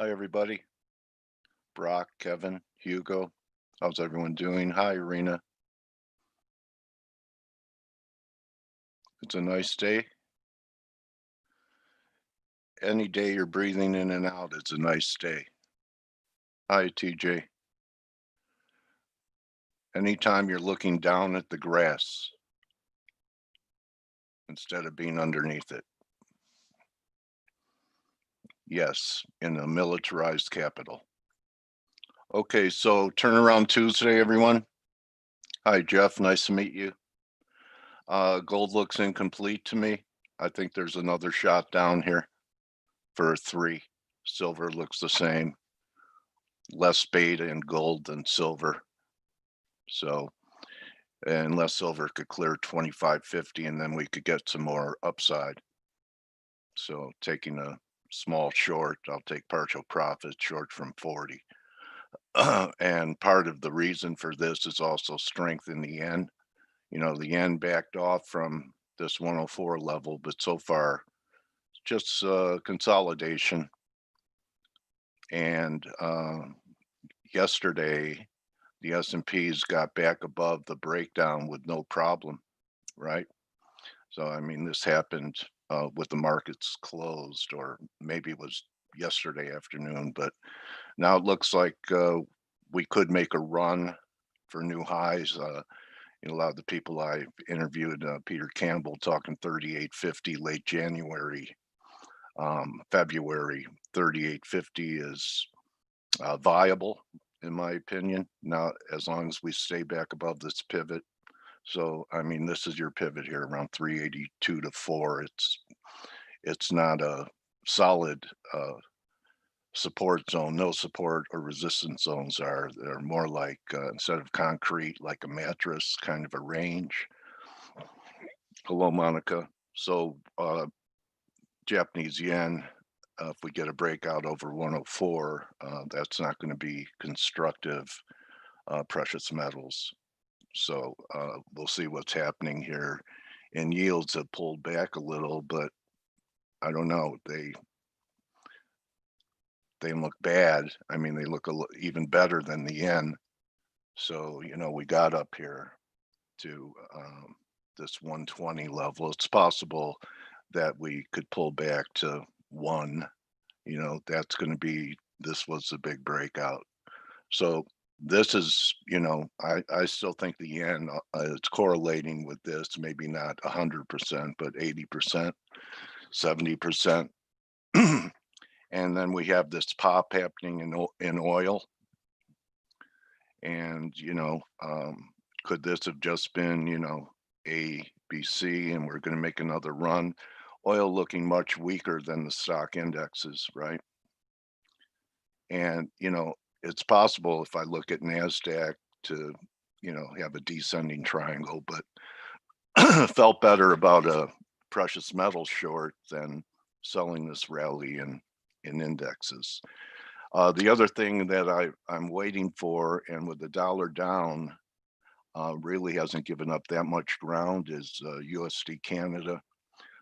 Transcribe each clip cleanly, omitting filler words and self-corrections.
Hi, everybody. Brock, Kevin, Hugo. How's everyone doing? Hi, Irina. It's a nice day. Any day you're breathing in and out, it's a nice day. Hi, TJ. Anytime you're looking down at the grass instead of being underneath it. Yes, in a militarized capital. Okay, so turnaround Tuesday, everyone. Hi, Jeff. Nice to meet you. Gold looks incomplete to me. I think there's another shot down here for a three. Silver looks the same. Less beta in gold than silver. So unless silver could clear 25.50 and then we could get some more upside. So taking a small short, I'll take partial profit short from 40. And part of the reason for this is also strength in the yen. You know, the yen backed off from this 104 level, but so far just consolidation. And yesterday, the S&Ps got back above the breakdown with no problem, right? So, I mean, this happened with the markets closed, or maybe it was yesterday afternoon, but now it looks like we could make a run for new highs. A lot of the people I interviewed, Peter Campbell talking 38.50 late January, February 38.50 is viable in my opinion. Now, as long as we stay back above this pivot. So, I mean, this is your pivot here around 382 to 4. It's not a solid support zone. No support or resistance zones are. They're more like instead of concrete, like a mattress, kind of a range. Hello, Monica. So, Japanese yen. If we get a breakout over 104, that's not going to be constructive. Precious metals. So we'll see what's happening here. And yields have pulled back a little, but I don't know. They look bad. I mean, they look even better than the yen. So you know, we got up here to this 120 level. It's possible that we could pull back to one. You know, that's going to be. This was the big breakout. So this is, you know, I still think the yen is correlating with this, maybe not 100%, but 80%, 70%. And then we have this pop happening in oil. And, you know, could this have just been, you know, A, B, C, and we're going to make another run? Oil looking much weaker than the stock indexes, right? And, you know, it's possible if I look at NASDAQ to, you know, have a descending triangle, but felt better about a precious metal short than selling this rally in indexes. The other thing that I'm waiting for, and with the dollar down, really hasn't given up that much ground, is USD Canada.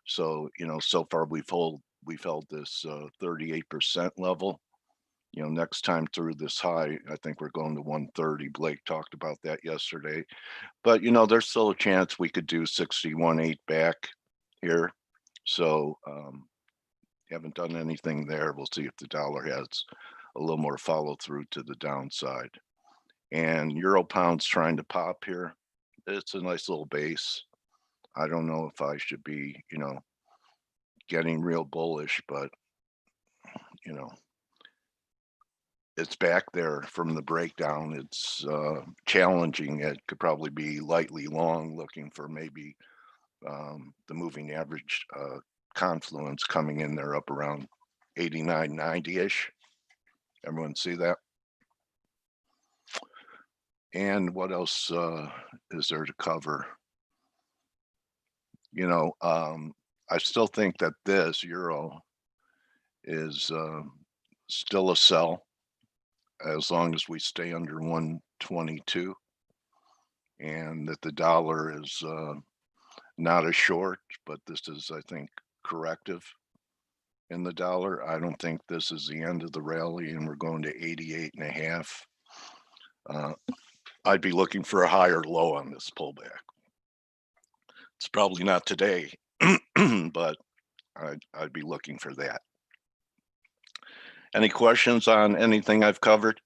So, you know, so far we've held this 38% level. You know, next time through this high, I think we're going to 130. Blake talked about that yesterday. But, you know, there's still a chance we could do 61.8 back here. So, haven't done anything there. We'll see if the dollar has a little more follow through to the downside. And Euro pound's trying to pop here. It's a nice little base. I don't know if I should be, you know, getting real bullish, but, you know, it's back there from the breakdown. It's challenging. It could probably be lightly long, looking for maybe the moving average confluence coming in there up around 89, 90-ish. Everyone see that? And what else is there to cover? You know, I still think that this euro is still a sell as long as we stay under 122, and that the dollar is not a short, but this is, I think, corrective. in the dollar. I don't think this is the end of the rally and we're going to 88.5. I'd be looking for a higher low on this pullback. It's probably not today, but I'd be looking for that. Any questions on anything I've covered?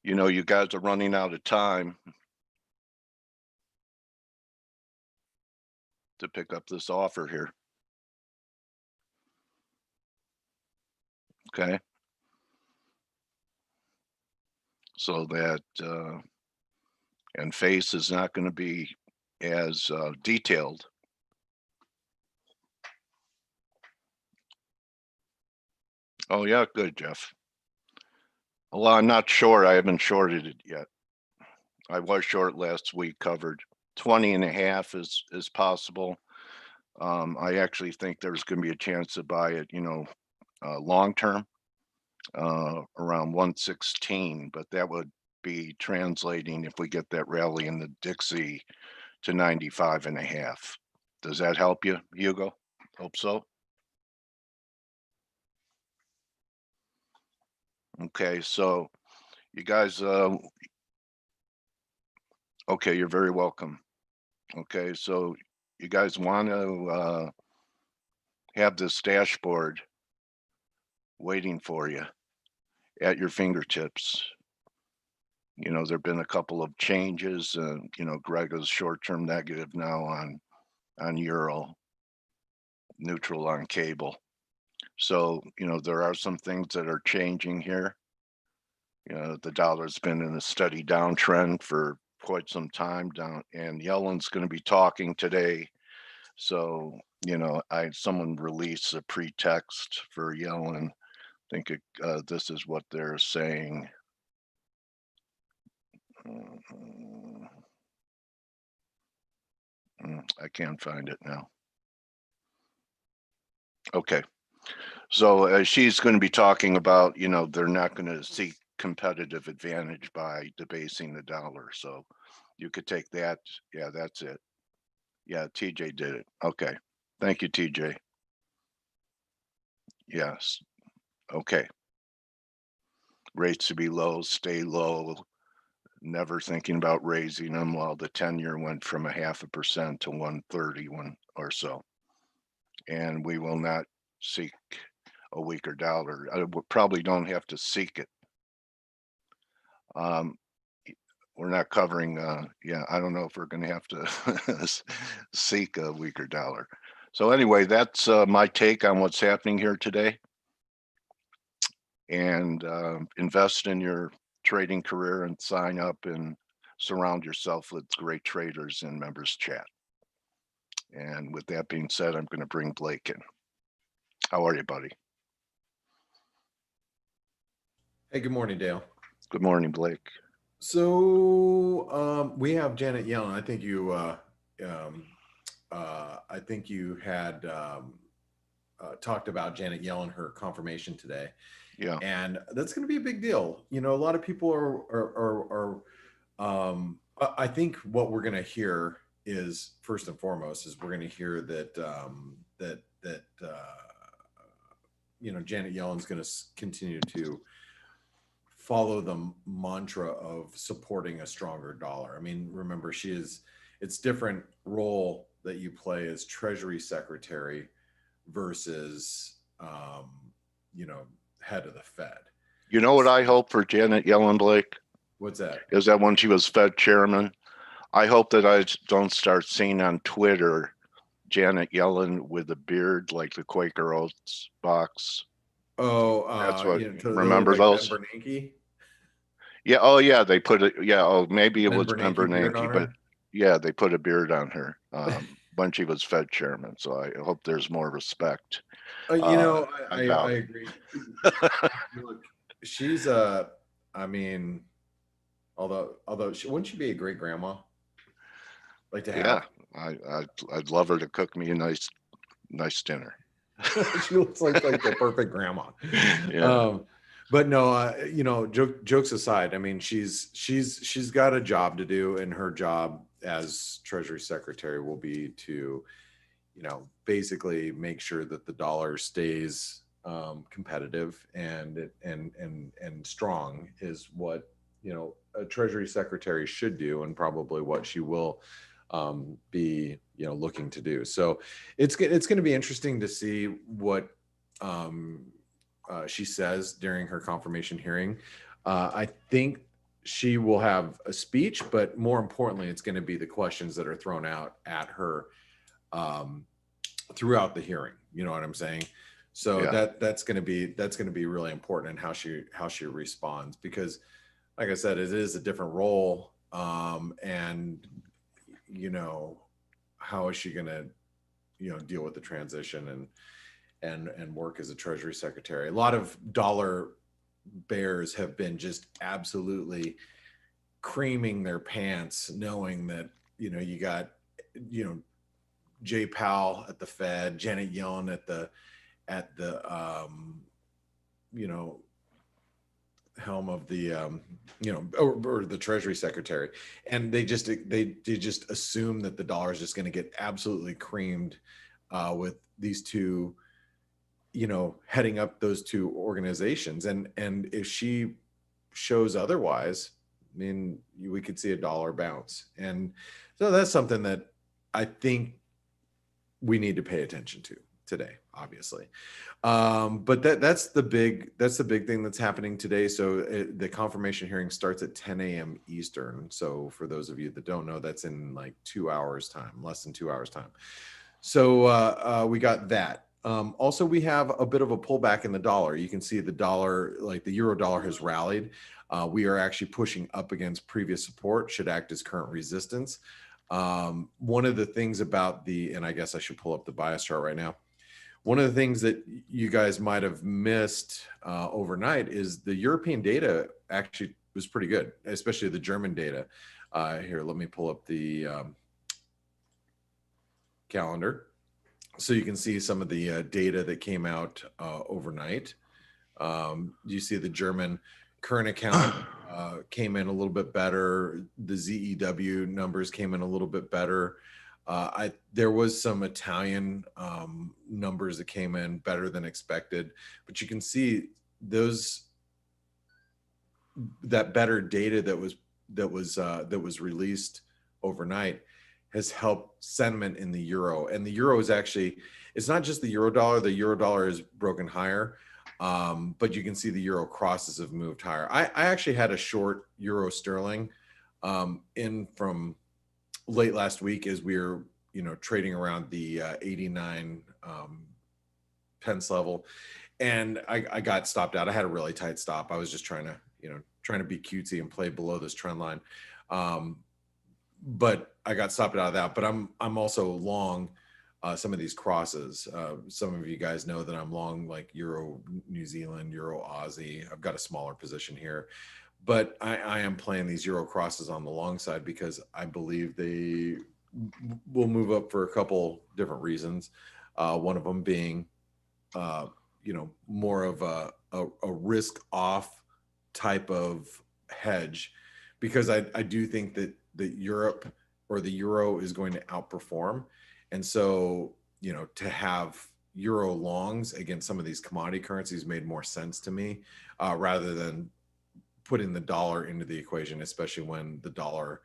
You know, you guys are running out of time to pick up this offer here. Okay. So that, and face is not going to be as detailed. Oh yeah, good, Jeff. Well, I'm not short. I haven't shorted it yet. I was short last week, covered 20.5 is possible. I actually think there's going to be a chance to buy it, you know, long term, around 116, but that would be translating if we get that rally in the Dixie to 95.5. Does that help you, Hugo? Hope so. Okay, so you guys, okay, you're very welcome. Okay, so you guys want to have this dashboard waiting for you at your fingertips. You know, there've been a couple of changes. You know, Greg is short-term negative now on euro, neutral on cable. So, you know, there are some things that are changing here. You know, the dollar's been in a steady downtrend for quite some time down, and Yellen's going to be talking today. So, you know, someone released a pretext for Yellen. I think this is what they're saying. I can't find it now. Okay. So she's going to be talking about, you know, they're not going to seek competitive advantage by debasing the dollar. So you could take that. Yeah, that's it. Yeah, TJ did it. Okay. Thank you, TJ. Yes. Okay. Rates to be low, stay low, never thinking about raising them while the 10-year went from 0.5% to 131 or so. And we will not seek a weaker dollar. I probably don't have to seek it. We're not covering, yeah, I don't know if we're going to have to seek a weaker dollar. So anyway, that's my take on what's happening here today. And invest in your trading career and sign up and surround yourself with great traders in members chat. And with that being said, I'm going to bring Blake in. How are you, buddy? Hey, good morning, Dale. Good morning, Blake. So we have Janet Yellen. I think you had talked about Janet Yellen, her confirmation today. Yeah. And that's going to be a big deal. You know, a lot of people I think what we're going to hear is, first and foremost, is we're going to hear that you know, Janet Yellen's going to continue to follow the mantra of supporting a stronger dollar. I mean, remember, it's different role that you play as Treasury Secretary versus, you know, head of the Fed. You know what I hope for Janet Yellen, Blake? What's that? Is that when she was Fed chairman, I hope that I don't start seeing on Twitter Janet Yellen with a beard like the Quaker Oats box. Oh, that's what. you know, Remember like those? Ben Bernanke? Yeah. Oh, yeah. They put it. Yeah. Oh, maybe it Ben was Ben Bernanke, but yeah, they put a beard on her when she was Fed chairman. So I hope there's more respect. You know, I agree. Look, she's I mean, although wouldn't she be a great grandma? Like to have? Yeah, I'd love her to cook me a nice dinner. She looks like the perfect grandma. Yeah. But no, you know, jokes aside, I mean, she's got a job to do, and her job as Treasury Secretary will be to, basically make sure that the dollar stays competitive and strong is what a Treasury Secretary should do, and probably what she will be looking to do. So it's going to be interesting to see what she says during her confirmation hearing. I think she will have a speech, but more importantly, it's going to be the questions that are thrown out at her throughout the hearing. You know what I'm saying? So Yeah. that's going to be really important in how she responds, because, like I said, it is a different role, and how is she going to deal with the transition and work as a Treasury Secretary? A lot of dollar bears have been just absolutely creaming their pants, knowing that you got Jay Powell at the Fed, Janet Yellen at the helm of the or the Treasury Secretary, and they just assume that the dollar is just going to get absolutely creamed with these two heading up those two organizations. And if she shows otherwise, I mean, we could see a dollar bounce. And so that's something that I think we need to pay attention to today, obviously. But that's the big thing that's happening today. So the confirmation hearing starts at 10 a.m. Eastern. So for those of you that don't know, that's in like 2 hours time, less than 2 hours time. So we got that. Also, we have a bit of a pullback in the dollar. You can see the dollar, like the euro dollar, has rallied. We are actually pushing up against previous support, should act as current resistance. One of the things about and I guess I should pull up the bias chart right now. One of the things that you guys might have missed overnight is the European data actually was pretty good, especially the German data. Here, let me pull up the calendar so you can see some of the data that came out overnight. You see the German current account came in a little bit better. The ZEW numbers came in a little bit better. There was some Italian numbers that came in better than expected, but you can see that better data that was released overnight has helped sentiment in the euro. And the euro is actually, it's not just the euro dollar. The euro dollar is broken higher, but you can see the euro crosses have moved higher. I actually had a short euro sterling in from late last week as we were trading around the 89 pence level, and I got stopped out. I had a really tight stop. I was just trying to be cutesy and play below this trend line, but I got stopped out of that. But I'm also long some of these crosses. Some of you guys know that I'm long like Euro New Zealand, Euro Aussie. I've got a smaller position here, but I am playing these Euro crosses on the long side because I believe they will move up for a couple different reasons. One of them being, more of a risk off type of hedge, because I do think that Europe or the euro is going to outperform. And so, to have euro longs against some of these commodity currencies made more sense to me, rather than putting the dollar into the equation, especially when the dollar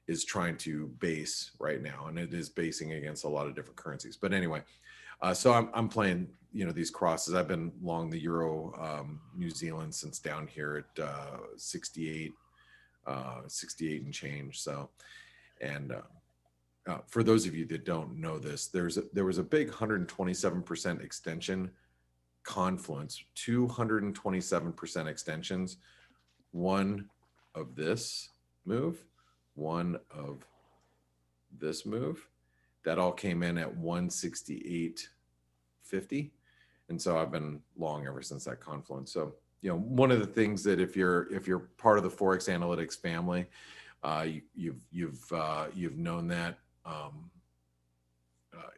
is trying to base right now, and it is basing against a lot of different currencies. But anyway, so I'm playing these crosses. I've been long the euro New Zealand since down here at 68 and change. So, and for those of you that don't know this, there was a big 127% extension confluence, 227% extensions, one of this move, one of this move, that all came in at 168.50. And so I've been long ever since that confluence. So, one of the things that if you're part of the Forex Analytics family, you've known that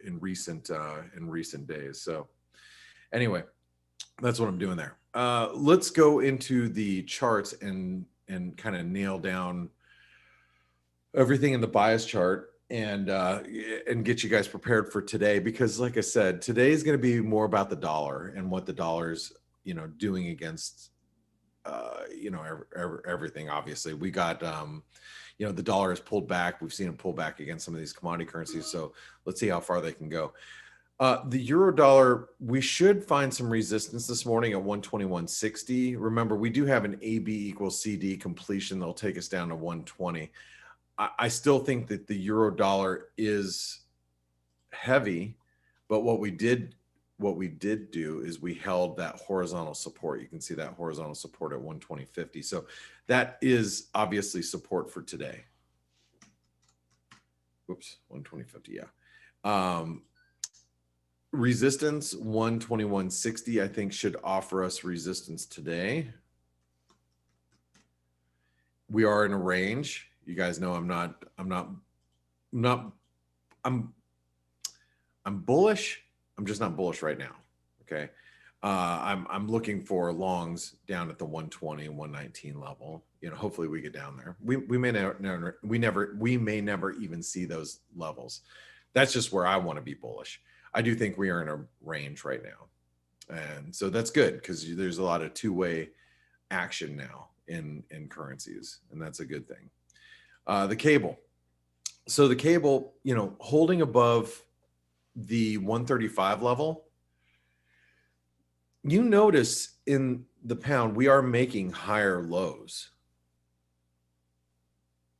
in recent days. So anyway, that's what I'm doing there. Let's go into the charts and kind of nail down everything in the bias chart. and get you guys prepared for today, because like I said, today is going to be more about the dollar and what the dollar's, doing against, everything. Obviously we got, the dollar has pulled back. We've seen it pull back against some of these commodity currencies. So let's see how far they can go. The euro dollar, we should find some resistance this morning at 121.60. Remember, we do have an AB equals CD completion that'll take us down to 120. I still think that the euro dollar is heavy, but what we did do is we held that horizontal support. You can see that horizontal support at 120.50. So that is obviously support for today. Whoops, 120.50. Yeah. Resistance 121.60, I think, should offer us resistance today. We are in a range. You guys know I'm bullish. I'm just not bullish right now. Okay. I'm looking for longs down at the 120, 119 level. Hopefully we get down there. We may never even see those levels. That's just where I want to be bullish. I do think we are in a range right now. And so that's good, because there's a lot of two-way action now in currencies, and that's a good thing. The cable. So the cable, holding above the 135 level, you notice in the pound, we are making higher lows.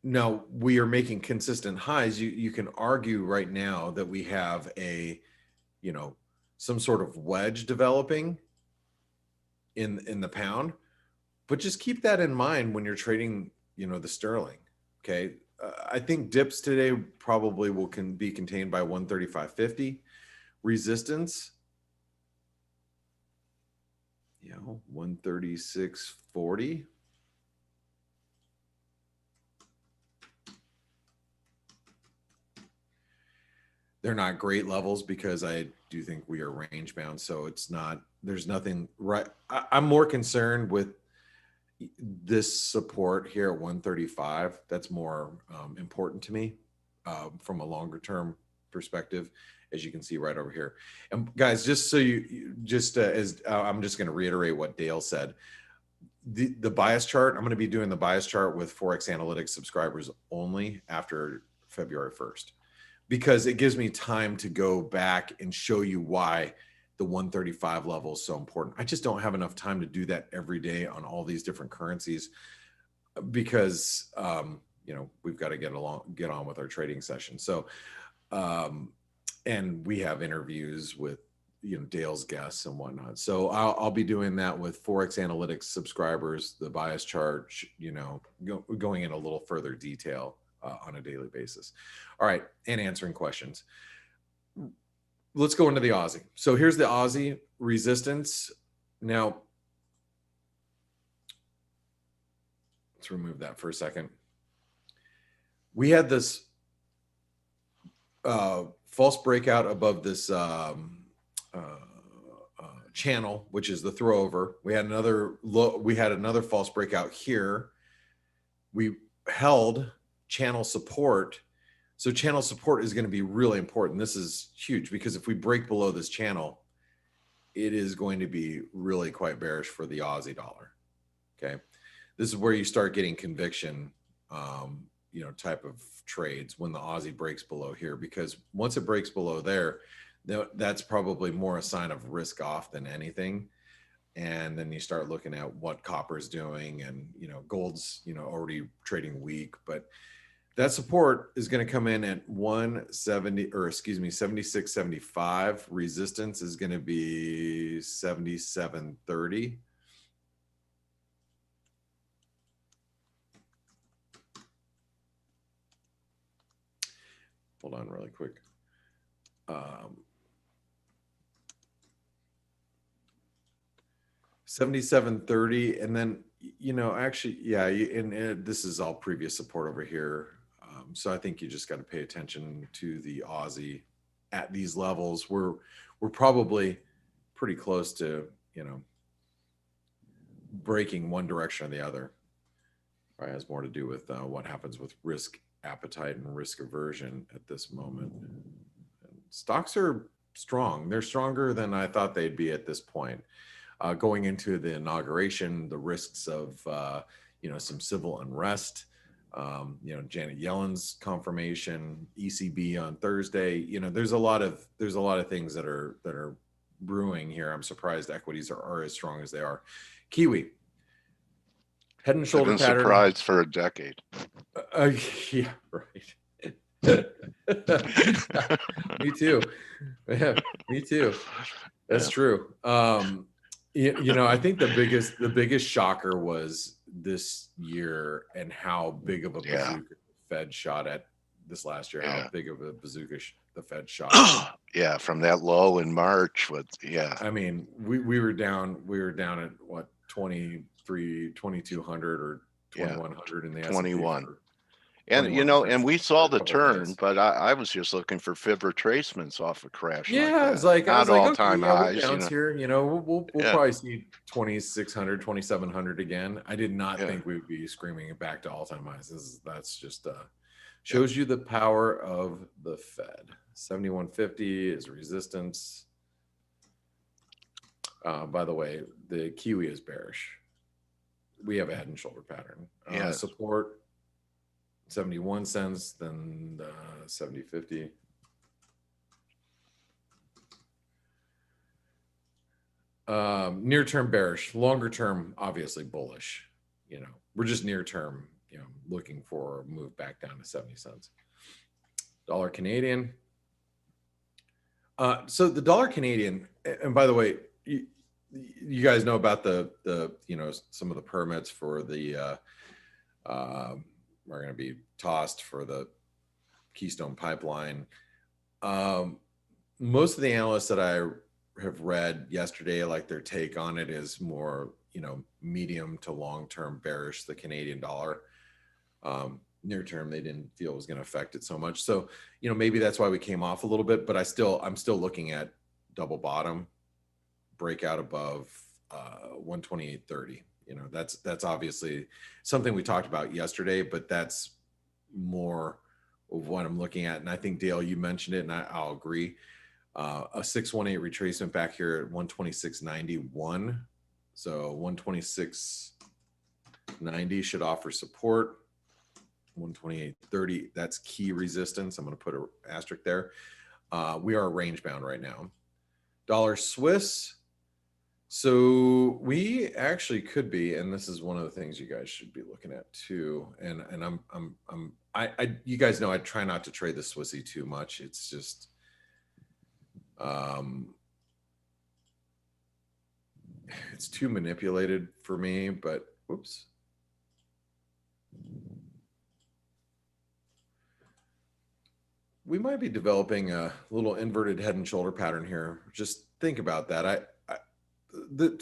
Now we are making consistent highs. You can argue right now that we have some sort of wedge developing in the pound, but just keep that in mind when you're trading, the sterling. Okay. I think dips today probably can be contained by 135.50. Resistance, 136.40. They're not great levels, because I do think we are range bound. So there's nothing right. I'm more concerned with this support here at 135. That's more important to me from a longer term perspective, as you can see right over here. And guys, just so I'm just going to reiterate what Dale said. The bias chart, I'm going to be doing the bias chart with Forex Analytics subscribers only after February 1st, because it gives me time to go back and show you why the 135 level is so important. I just don't have enough time to do that every day on all these different currencies, because we've got to get on with our trading session. So and we have interviews with Dale's guests and whatnot. So I'll be doing that with Forex Analytics subscribers, the bias chart, going in a little further detail on a daily basis. All right, and answering questions. Let's go into the Aussie. So here's the Aussie resistance. Now, let's remove that for a second. We had this false breakout above this channel, which is the throwover. We had another false breakout here. We held channel support. So channel support is going to be really important. This is huge, because if we break below this channel, it is going to be really quite bearish for the Aussie dollar. Okay. This is where you start getting conviction, type of trades, when the Aussie breaks below here, because once it breaks below there, that's probably more a sign of risk off than anything. And then you start looking at what copper's doing, and, gold's, already trading weak, but that support is going to come in at 76.75. Resistance is going to be 77.30. Hold on really quick. 77.30, and then actually, yeah, and this is all previous support over here. So I think you just got to pay attention to the Aussie at these levels. We're probably pretty close to breaking one direction or the other. Right, has more to do with what happens with risk appetite and risk aversion at this moment. Stocks are strong. They're stronger than I thought they'd be at this point. Going into the inauguration, the risks of some civil unrest, Janet Yellen's confirmation, ECB on Thursday. There's a lot of things that are brewing here. I'm surprised equities are as strong as they are. Kiwi, head and I've shoulder been pattern. surprised for a decade. Yeah, right. Me too. Yeah, me too. That's true. I think the biggest shocker was this year and how big of a Yeah. bazooka the Fed shot at this last year. Yeah. How big of a bazooka the Fed shot. Yeah, from that low in March I mean, we were down at what, 2200 or 2100 in the S&P 21. for And 2100 and we for saw a the couple of turn, days. but I was just looking for fib retracements off a crash like Yeah, that. I was Not like, all okay, time yeah, we'll highs, bounce here. We'll Yeah. probably see 2600, 2700 again. I did not Yeah. think we would be screaming it back to all time highs. That's just shows you the power of the Fed. 7150 is resistance. By the way, the Kiwi is bearish. We have a head and shoulder pattern. Yeah. Support 71 cents, then 70.50. Near term bearish, longer term obviously bullish. We're just near term, looking for a move back down to 70 cents. Dollar Canadian. So the dollar Canadian, and by the way, you guys know about the some of the permits for the are going to be tossed for the Keystone Pipeline. Most of the analysts that I have read yesterday, like their take on it is more, medium to long-term bearish the Canadian dollar. Near term, they didn't feel it was going to affect it so much. So, maybe that's why we came off a little bit, but I'm still looking at double bottom, breakout above 128.30. That's obviously something we talked about yesterday, but that's more of what I'm looking at. And I think, Dale, you mentioned it, and I'll agree. A 618 retracement back here at 126.91. So 126.90 should offer support. 128.30, that's key resistance. I'm going to put an asterisk there. We are range bound right now. Dollar Swiss. So we actually could be, and this is one of the things you guys should be looking at too. And you guys know I try not to trade the Swissy too much. It's just, it's too manipulated for me. But whoops. We might be developing a little inverted head and shoulder pattern here. Just think about that.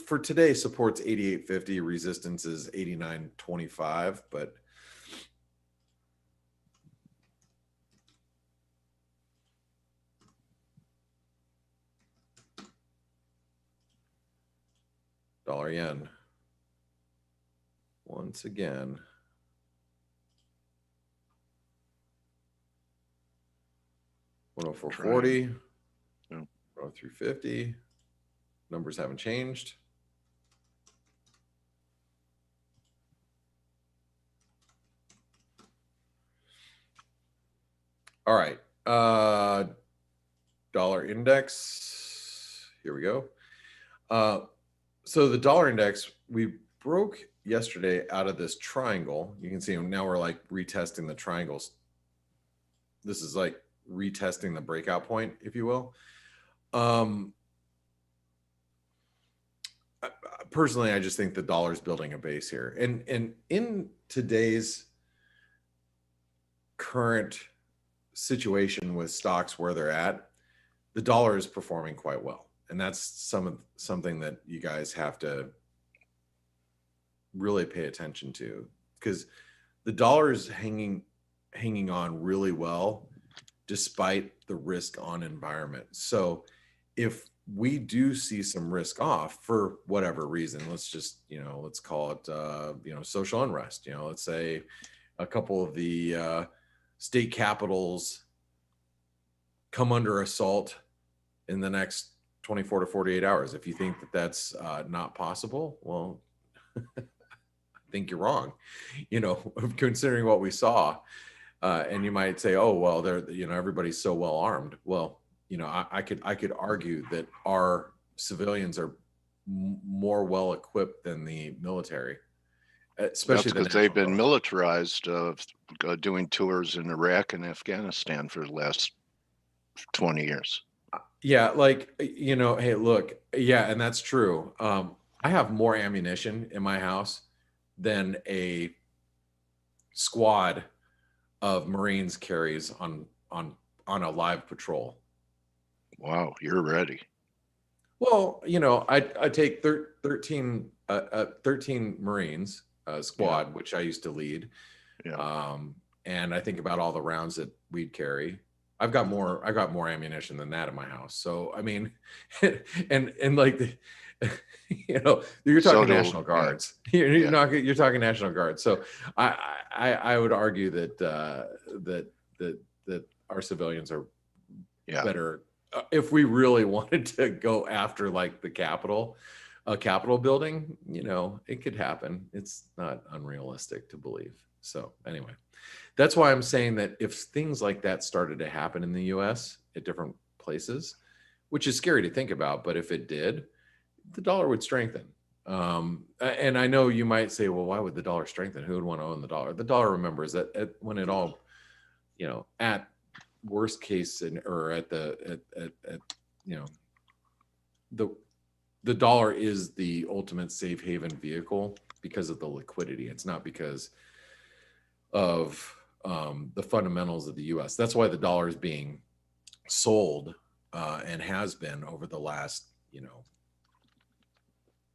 For today, support's 88.50, resistance is 89.25, but dollar yen once again. $104.40, $103.50. Numbers haven't changed. All right. Dollar index. Here we go. So the dollar index, we broke yesterday out of this triangle. You can see now we're like retesting the triangles. This is like retesting the breakout point, if you will. Personally, I just think the dollar's building a base here. And in today's current situation with stocks where they're at, the dollar is performing quite well. And that's something that you guys have to really pay attention to, because the dollar is hanging on really well despite the risk on environment. So if we do see some risk off for whatever reason, let's just, let's call it, social unrest, let's say a couple of the state capitals come under assault in the next 24 to 48 hours. If you think that that's not possible, well, I think you're wrong, considering what we saw. And you might say, oh, well, everybody's so well armed. Well, I could argue that our civilians are more well equipped than the military, especially That's because they've been militarized of doing tours in Iraq and Afghanistan for the last 20 years. Yeah, hey, look, yeah, and that's true. I have more ammunition in my house than a squad of Marines carries on a live patrol. Wow, you're ready. Well, I take 13 Marines squad, which I used to lead. Yeah. And I think about all the rounds that we'd carry. I got more ammunition than that in my house. So I mean, and like you're talking National Guards. Yeah. You're talking National Guard. So I would argue that that our civilians are better. If we really wanted to go after like the Capitol, a Capitol building, it could happen. It's not unrealistic to believe. So anyway, that's why I'm saying that if things like that started to happen in the US at different places, which is scary to think about, but if it did, the dollar would strengthen. And I know you might say, well, why would the dollar strengthen? Who would want to own the dollar? The dollar, remember, is that when it all, at worst case or at the the dollar is the ultimate safe haven vehicle because of the liquidity. It's not because of the fundamentals of the US. That's why the dollar is being sold and has been over the last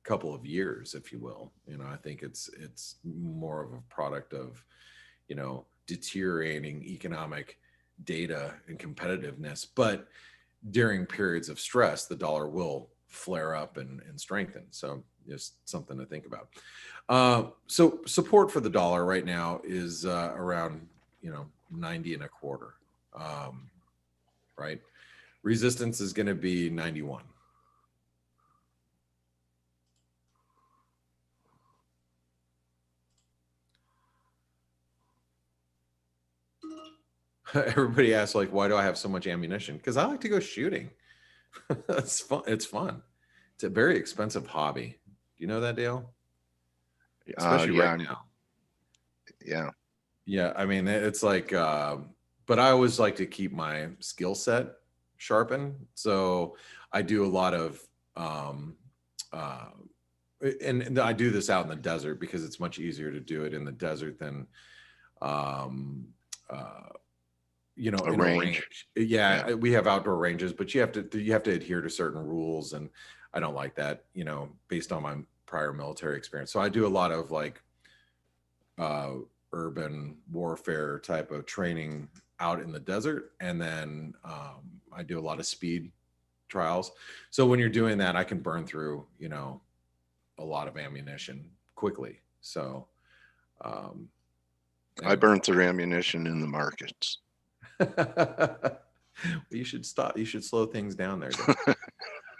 couple of years, if you will. I think it's more of a product of deteriorating economic data and competitiveness, but during periods of stress the dollar will flare up and strengthen. So just something to think about. So support for the dollar right now is around 90 and a quarter, right? Resistance is going to be 91. Everybody asks, like, why do I have so much ammunition? Because I like to go shooting. That's fun. It's fun. It's a very expensive hobby. Do you know that, Dale? Especially right now. Yeah. Yeah. I mean, it's like, but I always like to keep my skill set sharpened. So I do a lot of, and I do this out in the desert because it's much easier to do it in the desert than, in a range. Yeah, we have outdoor ranges, but you have to adhere to certain rules, and I don't like that, based on my prior military experience. So I do a lot of like urban warfare type of training out in the desert, and then I do a lot of speed trials. So when you're doing that, I can burn through a lot of ammunition quickly. So I burn through ammunition in the markets. You should stop. You should slow things down there.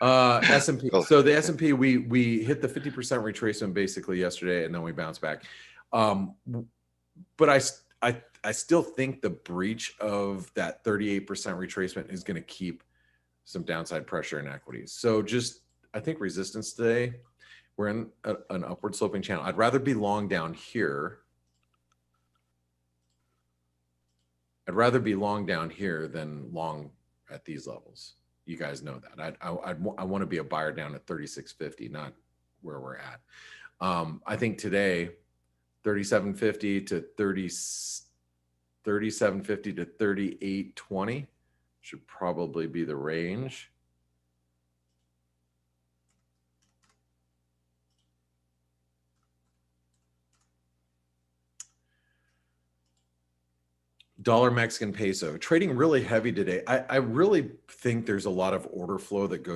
S&P. So the S&P, we hit the 50% retracement basically yesterday, and then we bounced back. But I still think the breach of that 38% retracement is going to keep some downside pressure in equities. So I think resistance today, we're in an upward sloping channel. I'd rather be long down here. I'd rather be long down here than long at these levels. You guys know that. I want to be a buyer down at 36.50, not where we're at. I think today, 37.50 to 37.50 to 38.20 should probably be the range. Dollar Mexican peso trading really heavy today. I really think there's a lot of order flow that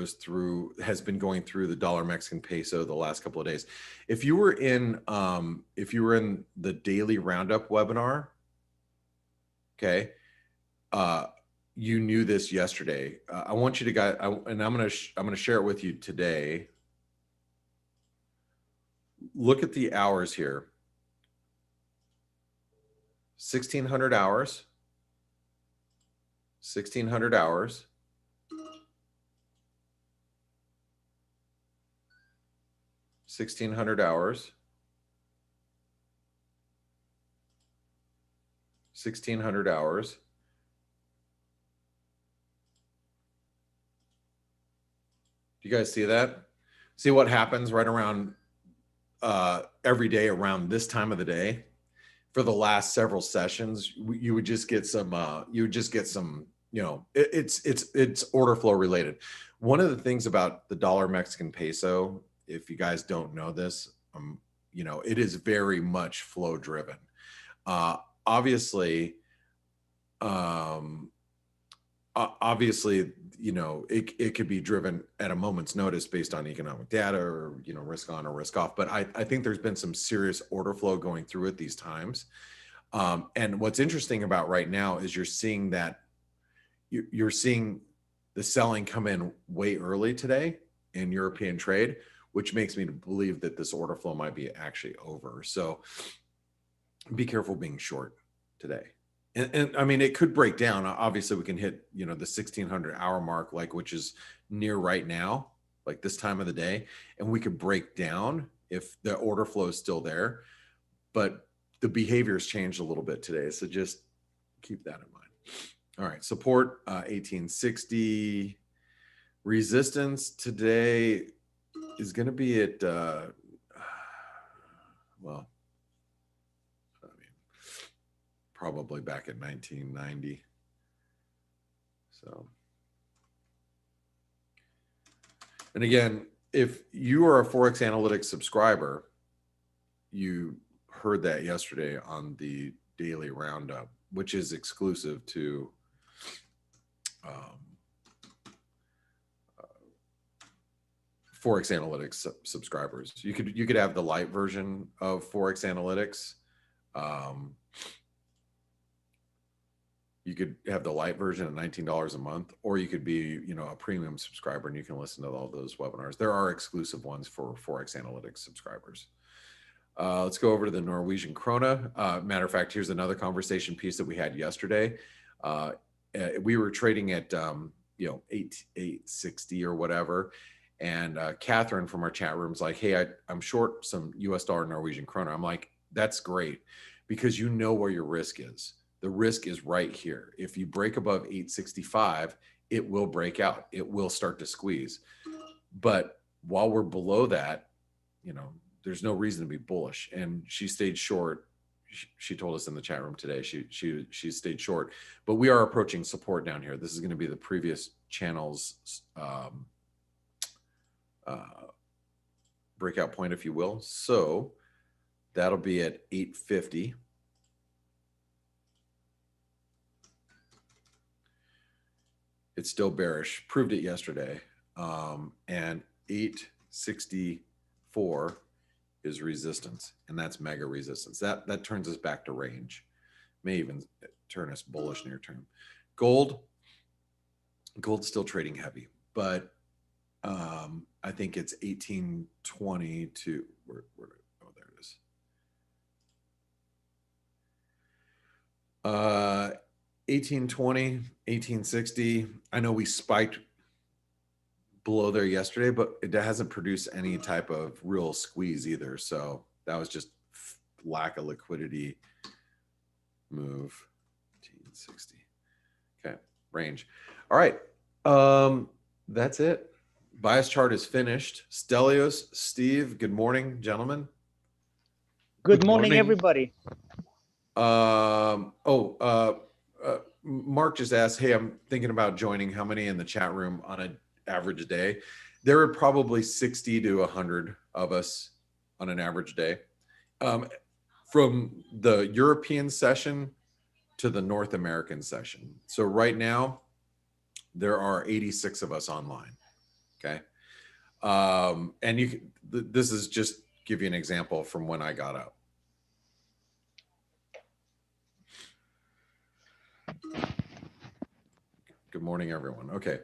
has been going through the dollar Mexican peso the last couple of days. If you were in the daily roundup webinar, Okay. You knew this yesterday. I want you to guys, and I'm going to share it with you today. Look at the hours here. 1,600 hours. 1,600 hours. 1,600 hours. 1,600 hours. Do you guys see that? See what happens right around every day around this time of the day? For the last several sessions, you would just get some, it's order flow related. One of the things about the dollar Mexican peso, if you guys don't know this, it is very much flow driven. Obviously, it could be driven at a moment's notice based on economic data or, risk on or risk off. But I think there's been some serious order flow going through at these times. And what's interesting about right now is you're seeing the selling come in way early today in European trade, which makes me believe that this order flow might be actually over. So be careful being short today. And I mean, it could break down. Obviously, we can hit, the 1,600 hour mark, which is near right now, like this time of the day. And we could break down if the order flow is still there. But the behavior's changed a little bit today. So just keep that in mind. All right. Support 1860. Resistance today is going to be at, probably back at 1990. So, and again, if you are a Forex Analytics subscriber, you heard that yesterday on the daily roundup, which is exclusive to Forex Analytics subscribers. You could have the light version of Forex Analytics. You could have the light version at $19 a month, or you could be, a premium subscriber and you can listen to all those webinars. There are exclusive ones for Forex Analytics subscribers. Let's go over to the Norwegian krona. Matter of fact, here's another conversation piece that we had yesterday. We were trading at, 860 or whatever. And Catherine from our chat room is like, hey, I'm short some US dollar Norwegian krona. I'm like, that's great, because you know where your risk is. The risk is right here. If you break above 865, it will break out. It will start to squeeze. But while we're below that, there's no reason to be bullish. And she stayed short. She told us in the chat room today, she stayed short. But we are approaching support down here. This is going to be the previous channel's breakout point, if you will. So that'll be at 850. It's still bearish. Proved it yesterday. And 864 is resistance, and that's mega resistance. That turns us back to range. May even turn us bullish near term. Gold's still trading heavy, but I think it's 1820 to where oh, there it is. 1820, 1860. I know we spiked below there yesterday, but it hasn't produced any type of real squeeze either. So that was just lack of liquidity move. 1860. Okay, range. All right. That's it. Bias chart is finished. Stelios, Steve, good morning, gentlemen. Good morning, everybody. Mark just asked, hey, I'm thinking about joining. How many in the chat room on an average day? There are probably 60 to 100 of us on an average day. From the European session to the North American session. So right now, there are 86 of us online. Okay. And this is just give you an example from when I got up. morning, everyone. Okay,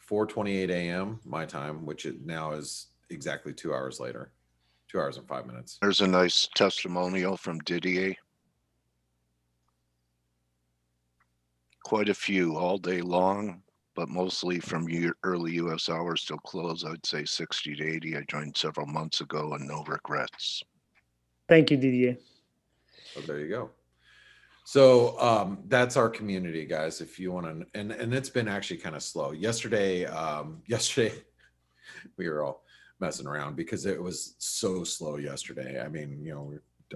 4:28 a.m. my time, which it now is exactly 2 hours later, 2 hours and 5 minutes. There's a nice testimonial from Didier. Quite a few all day long, but mostly from early US hours till close. I'd say 60 to 80. I joined several months ago and no regrets. Thank you, Didier. So there you go. So that's our community, guys. If you want to, and it's been actually kind of slow. Yesterday we were all messing around because it was so slow yesterday. I mean,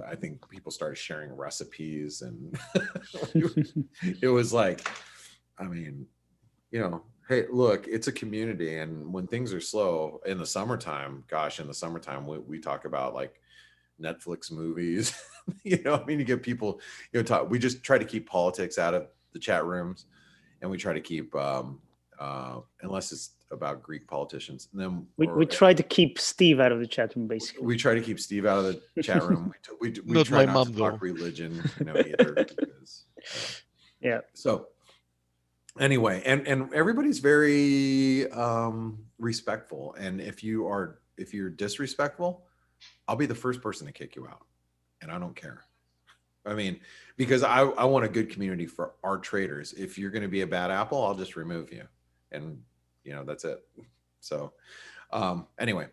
I think people started sharing recipes and it was like, I mean, hey, look, it's a community. And when things are slow in the summertime, gosh, in the summertime, we talk about like Netflix movies, I mean, you get people, talk, we just try to keep politics out of the chat rooms, and we try to keep, unless it's about Greek politicians. And then we try to keep Steve out of the chat room, basically. we try to keep Steve out of the chat room. We Not try my not to mom, talk though. religion, either. Because, Yeah. So anyway, and everybody's very respectful. And if you're disrespectful, I'll be the first person to kick you out, and I don't care. I mean, because I want a good community for our traders. If you're going to be a bad apple, I'll just remove you, and that's it. So anyway,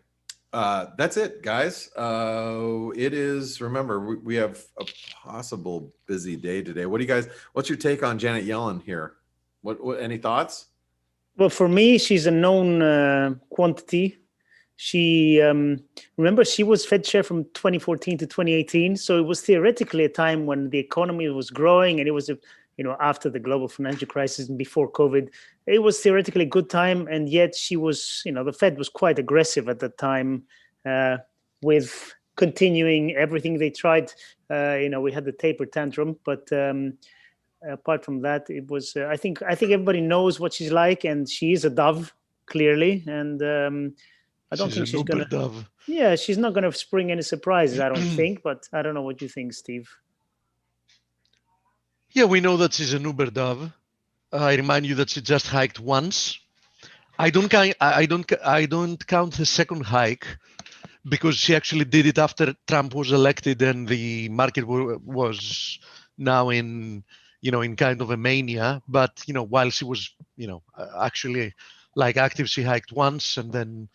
that's it, guys. It is, remember, we have a possible busy day today. What's your take on Janet Yellen here? What any thoughts? Well, for me, she's a known quantity. She remember, she was Fed chair from 2014 to 2018, so it was theoretically a time when the economy was growing, and it was after the global financial crisis and before COVID. It was theoretically a good time, and yet she was, the Fed was quite aggressive at that time with continuing everything they tried. We had the taper tantrum, but apart from that, it was. I think everybody knows what she's like, and she is a dove, clearly, and. I don't think she's gonna. Dove. Yeah, she's not gonna spring any surprises, I don't think. But I don't know what you think, Steve. Yeah, we know that she's an Uber dove. I remind you that she just hiked once. I don't count the second hike because she actually did it after Trump was elected and the market was now in kind of a mania. But while she was actually active, she hiked once and then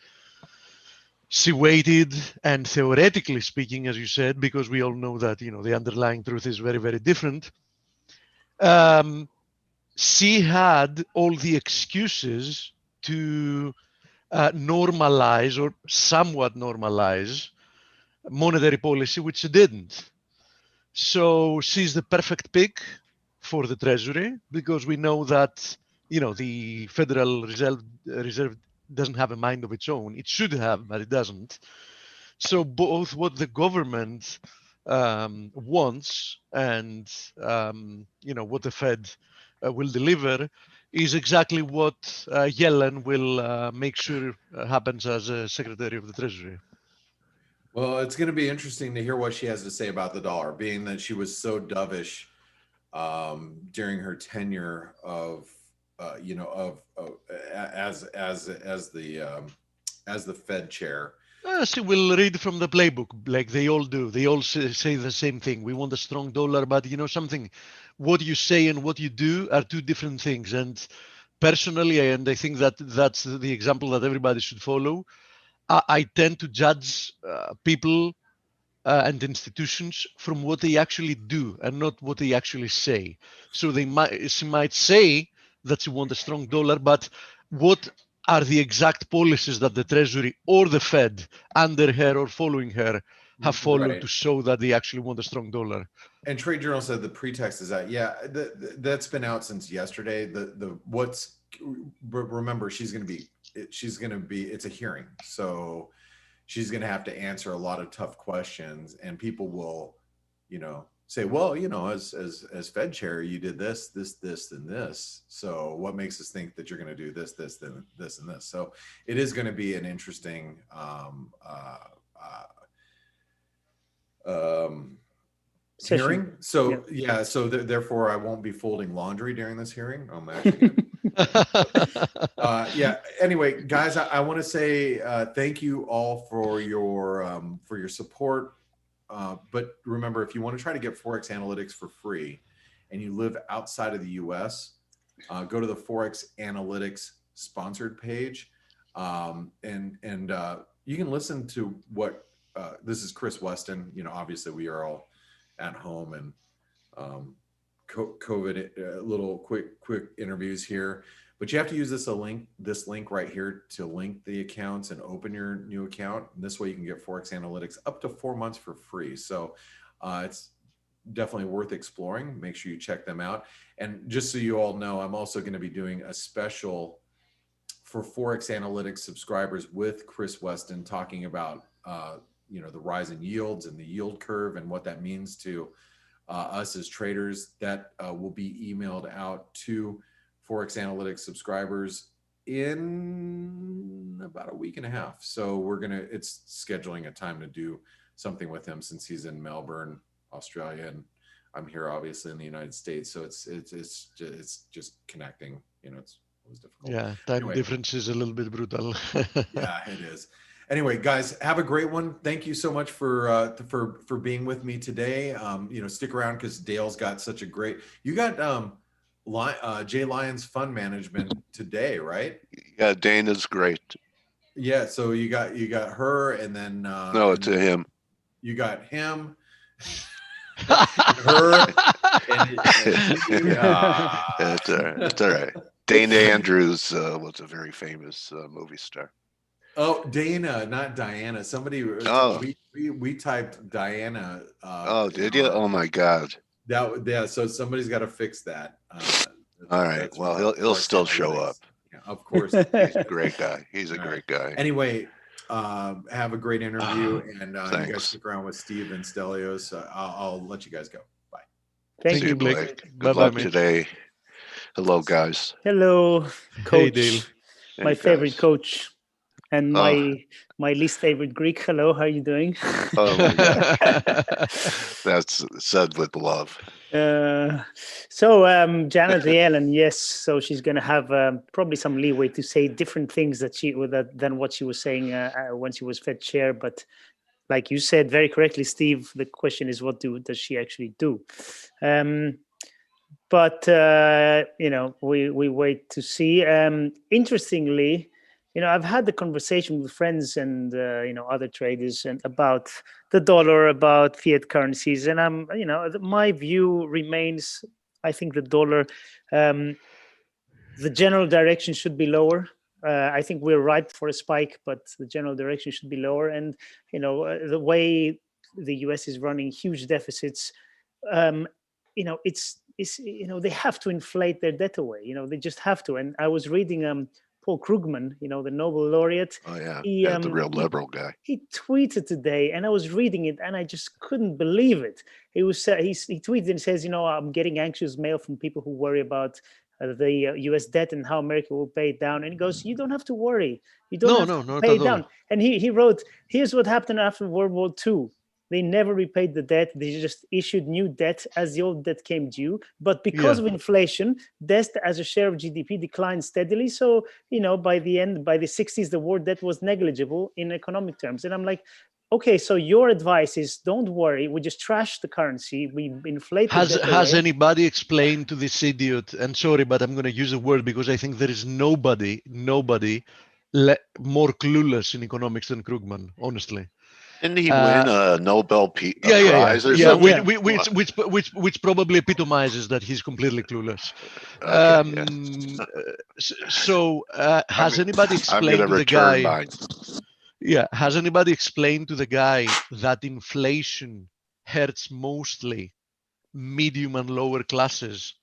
she waited, and theoretically speaking, as you said, because we all know that the underlying truth is very, very different. She had all the excuses to normalize or somewhat normalize monetary policy, which she didn't. So she's the perfect pick for the Treasury because we know that the Federal Reserve doesn't have a mind of its own. It should have, but it doesn't. So both what the government wants and what the Fed will deliver is exactly what Yellen will make sure happens as a Secretary of the Treasury. Well, it's going to be interesting to hear what she has to say about the dollar, being that she was so dovish during her tenure as the Fed chair. She will read from the playbook, like they all do. They all say the same thing. We want a strong dollar, but something, what you say and what you do are two different things. And personally, and I think that that's the example that everybody should follow, I tend to judge people and institutions from what they actually do and not what they actually say. So she might say that she wants a strong dollar, but what are the exact policies that the Treasury or the Fed under her or following her have followed to show that they actually want a strong dollar? And Trade Journal said the pretext is that, that's been out since yesterday. Remember, she's going to be, it's a hearing. So she's going to have to answer a lot of tough questions, and people will, say, well, as Fed chair, you did this, and this. So what makes us think that you're going to do this, then this, and this? So it is going to be an interesting session. Hearing. So yeah. So therefore, I won't be folding laundry during this hearing. I'm actually. Yeah. Anyway, guys, I want to say thank you all for your support. But remember, if you want to try to get Forex Analytics for free, and you live outside of the U.S., go to the Forex Analytics sponsored page, and you can listen to what this is Chris Weston. You know, obviously we are all at home and COVID, little quick interviews here, but you have to use this link right here to link the accounts and open your new account. And this way you can get Forex Analytics up to 4 months for free. So it's definitely worth exploring. Make sure you check them out. And just so you all know, I'm also going to be doing a special for Forex Analytics subscribers with Chris Weston, talking about the rise in yields and the yield curve and what that means to us as traders. That will be emailed out to Forex Analytics subscribers in about a week and a half. So it's scheduling a time to do something with him, since he's in Melbourne, Australia, and I'm here obviously in the United States. So it's just connecting. It was difficult. Yeah, time difference is a little bit brutal. Yeah, it is. Anyway, guys, have a great one. Thank you so much for being with me today. Stick around because Dale's got such a great. You got Jay Lyons Fund Management today, right? Yeah, Dana's great. Yeah, so you got her, and then No, it's him. You got him, her, and It's all right. Dana Andrews was a very famous movie star. Oh, Dana, not Diana. Somebody. Oh. We typed Diana. Did you? Oh my God. So somebody's got to fix that. All right. Well, he'll still show up. Yeah, of course. He's a great guy. He's a great guy. Anyway, have a great interview, and you guys stick around with Steve and Stelios. I'll let you guys go. Bye. Thank See you, Blake. Good Bye-bye, luck mate. today. Hello, guys. Hello, coach. Dale. My Hey, favorite guys. coach, and Oh. my least favorite Greek. Hello, how are you doing? Oh my God. That's said with love. So Janet Yellen, yes. So she's going to have probably some leeway to say different things than what she was saying when she was Fed chair. But like you said very correctly, Steve, the question is, what does she actually do? But we wait to see. Interestingly, I've had the conversation with friends and other traders and about the dollar, about fiat currencies, and my view remains. I think the dollar, the general direction should be lower. I think we're ripe for a spike, but the general direction should be lower. And the way the U.S. is running huge deficits, they have to inflate their debt away. They just have to. And I was reading Paul Krugman, the Nobel laureate. Oh yeah, the real liberal guy. He tweeted today, and I was reading it, and I just couldn't believe it. He tweeted and says, I'm getting anxious mail from people who worry about the U.S. debt and how America will pay it down. And he goes, you don't have to worry. You don't have to not pay at it down. all. And he wrote, here's what happened after World War II. They never repaid the debt. They just issued new debt as the old debt came due. But because of inflation, debt as a share of GDP declined steadily. So, by the 60s, the war debt was negligible in economic terms. And I'm like, okay, so your advice is don't worry. We just trash the currency. We inflate the debt Has away. anybody explained to this idiot, and sorry, but I'm going to use a word because I think there is nobody more clueless in economics than Krugman, honestly. Didn't he win a Nobel Prize or yeah, something? which probably epitomizes that he's completely clueless. Okay, Has anybody I'm explained gonna to the return guy? mine. Yeah, has anybody explained to the guy that inflation hurts mostly medium and lower classes?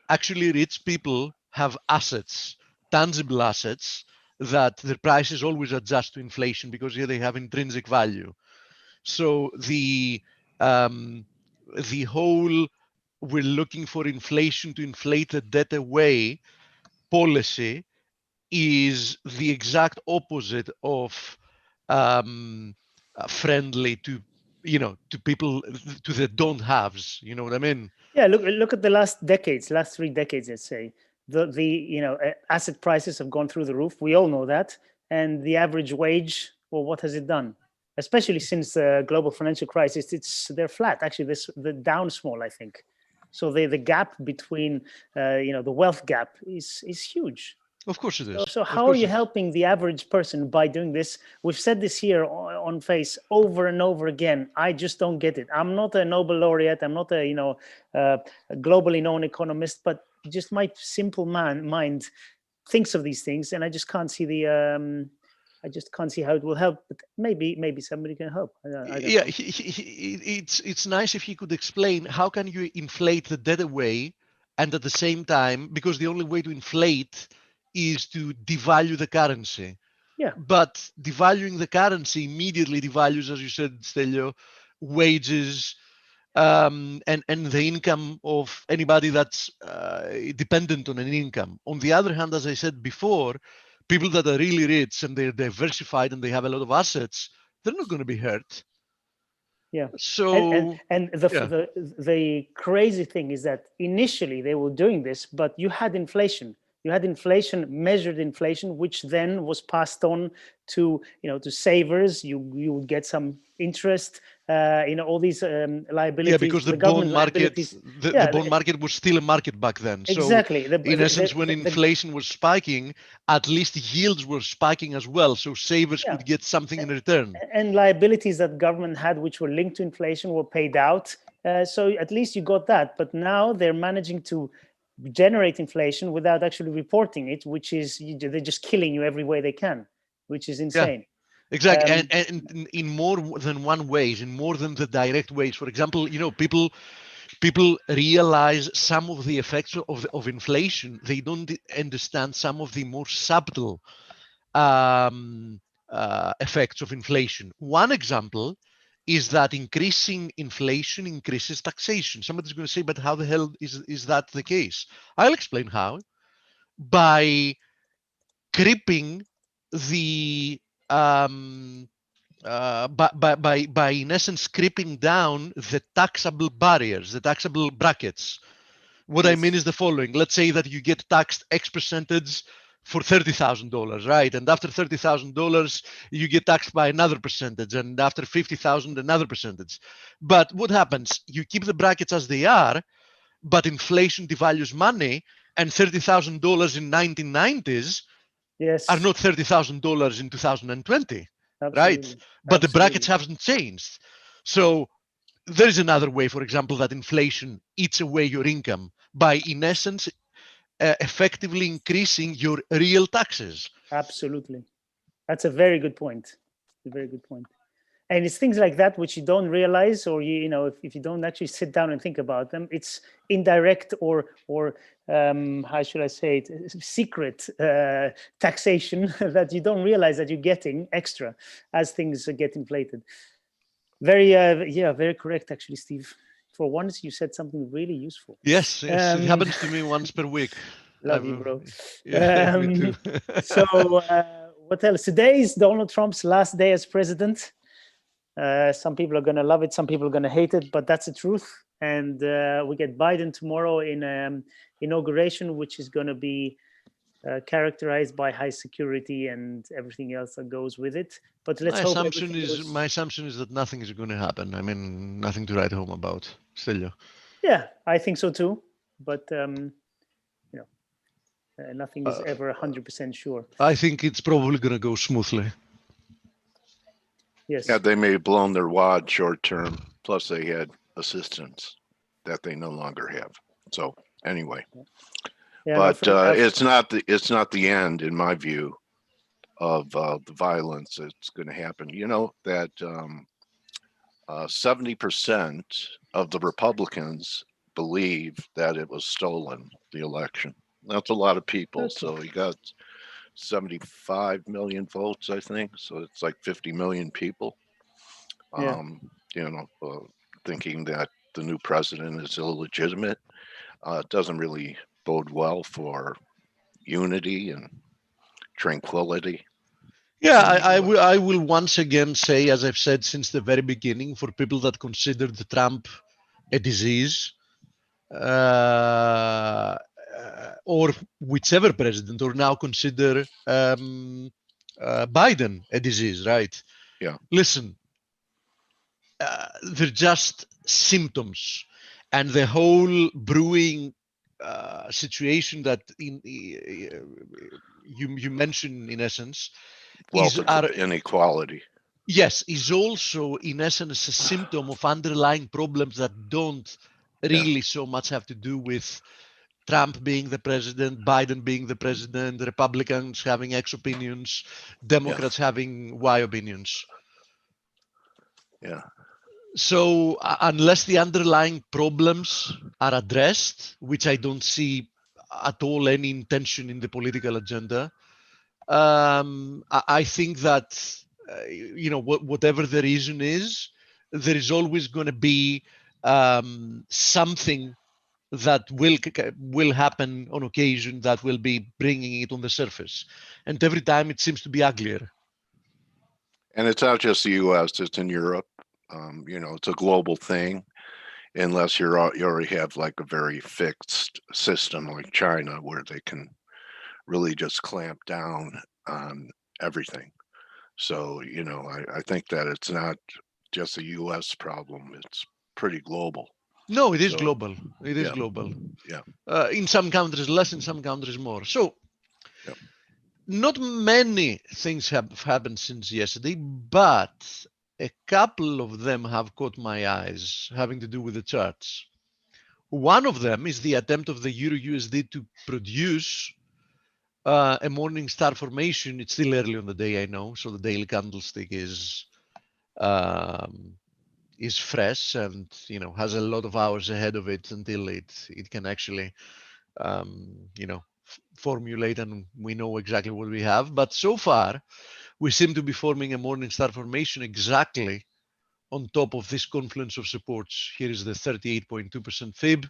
Actually, rich people have assets, tangible assets, that their prices always adjust to inflation because they have intrinsic value. So the whole we're looking for inflation to inflate the debt away policy is the exact opposite of friendly to to people, to the don't haves. You know what I mean? Yeah, look at the last 3 decades, let's say. The asset prices have gone through the roof. We all know that. And the average wage, well, what has it done? Especially since the global financial crisis, they're flat. Actually, they're down small, I think. So the gap between the wealth gap is huge. Of course it is. So Of how are course you it is. helping the average person by doing this? We've said this here on Face over and over again. I just don't get it. I'm not a Nobel laureate. I'm not a a globally known economist, but just my simple mind thinks of these things, and I just can't see I just can't see how it will help. But maybe somebody can help. I don't Yeah, know. it's nice if he could explain how can you inflate the debt away, and at the same time, because the only way to inflate is to devalue the currency. Yeah. But devaluing the currency immediately devalues, as you said, Stelio, wages, and the income of anybody that's dependent on an income. On the other hand, as I said before, people that are really rich and they're diversified and they have a lot of assets, they're not going to be hurt. Yeah. So and the crazy thing is that initially they were doing this, but you had inflation. You had inflation, measured inflation, which then was passed on to to savers. You would get some interest. All these liabilities. yeah, because the government bond market, liabilities. the bond market was still a market back then. Exactly. So in essence, when inflation was spiking, at least yields were spiking as well. So savers could get something in return. And liabilities that government had, which were linked to inflation, were paid out. So at least you got that. But now they're managing to generate inflation without actually reporting it, which is they're just killing you every way they can, which is insane. Yeah. Exactly, and in more than one ways, in more than the direct ways. For example, people realize some of the effects of inflation. They don't understand some of the more subtle effects of inflation. One example is that increasing inflation increases taxation. Somebody's going to say, but how the hell is that the case? I'll explain how. By creeping the by in essence creeping down the taxable barriers, the taxable brackets. What I mean is the following. Let's say that you get taxed X percentage for $30,000, right? And after $30,000, you get taxed by another percentage, and after 50,000, another percentage. But what happens? You keep the brackets as they are, but inflation devalues money, and $30,000 in 1990s are not $30,000 in 2020, right? But the brackets haven't changed. So there is another way, for example, that inflation eats away your income by, in essence, effectively increasing your real taxes. Absolutely. That's a very good point. A very good point. And it's things like that which you don't realize, or if you don't actually sit down and think about them, it's indirect or how should I say it, secret taxation that you don't realize that you're getting extra as things get inflated. Very very correct, actually, Steve. For once, you said something really useful. Yes, it happens to me once per week. Love you, bro. Yeah, me too. So what else? Today is Donald Trump's last day as president. Some people are going to love it, some people are going to hate it, but that's the truth. And we get Biden tomorrow in inauguration, which is going to be characterized by high security and everything else that goes with it. But let's hope. My assumption is that nothing is going to happen. I mean, nothing to write home about. Stelio. Yeah, I think so too. But nothing is ever 100% sure. I think it's probably going to go smoothly. Yes. Yeah, they may have blown their wad short term. Plus, they had assistance that they no longer have. So anyway, but it's not the end, in my view, of the violence that's going to happen. You know that 70% of the Republicans believe that it was stolen, the election. That's a lot of people. Okay. So you got 75 million votes, I think. So it's like 50 million people, thinking that the new president is illegitimate. It doesn't really bode well for unity and tranquility. Yeah, in the US. I will once again say, as I've said since the very beginning, for people that considered Trump a disease, or whichever president, or now consider Biden a disease, right? Yeah. Listen, they're just symptoms, and the whole brewing situation that you mentioned, in essence, Wealth are inequality. yes, is also in essence a symptom of underlying problems that don't really so much have to do with Trump being the president, Biden being the president, Republicans having X opinions, Democrats having Y opinions. Yeah. So unless the underlying problems are addressed, which I don't see at all any intention in the political agenda, I think that whatever the reason is, there is always going to be something that will happen on occasion that will be bringing it on the surface, and every time it seems to be uglier. And it's not just the U.S., it's in Europe. It's a global thing, unless you already have like a very fixed system like China, where they can really just clamp down on everything. So, I think that it's not just a U.S. problem, it's pretty global. No, it is So, global. It is yeah. global. Yeah. In some countries less, in some countries more. So Yep. not many things have happened since yesterday, but a couple of them have caught my eyes, having to do with the charts. One of them is the attempt of the Euro USD to produce a morning star formation. It's still early on the day, I know, so the daily candlestick is fresh and has a lot of hours ahead of it until it can actually formulate, and we know exactly what we have. But so far, we seem to be forming a morning star formation exactly on top of this confluence of supports. Here is the 38.2% fib,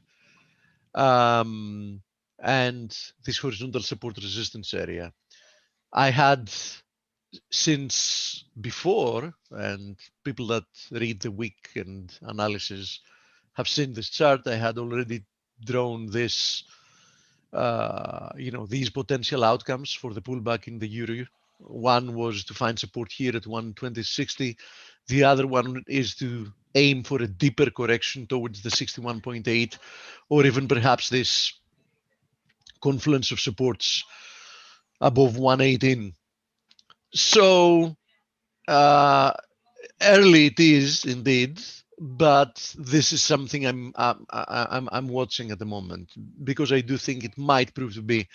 and this horizontal support resistance area. I had since before, and people that read the weekend analysis have seen this chart. I had already drawn this, these potential outcomes for the pullback in the euro. One was to find support here at 120.60. The other one is to aim for a deeper correction towards the 61.8, or even perhaps this confluence of supports above 118. So early it is indeed, but this is something I'm watching at the moment, because I do think it might prove to be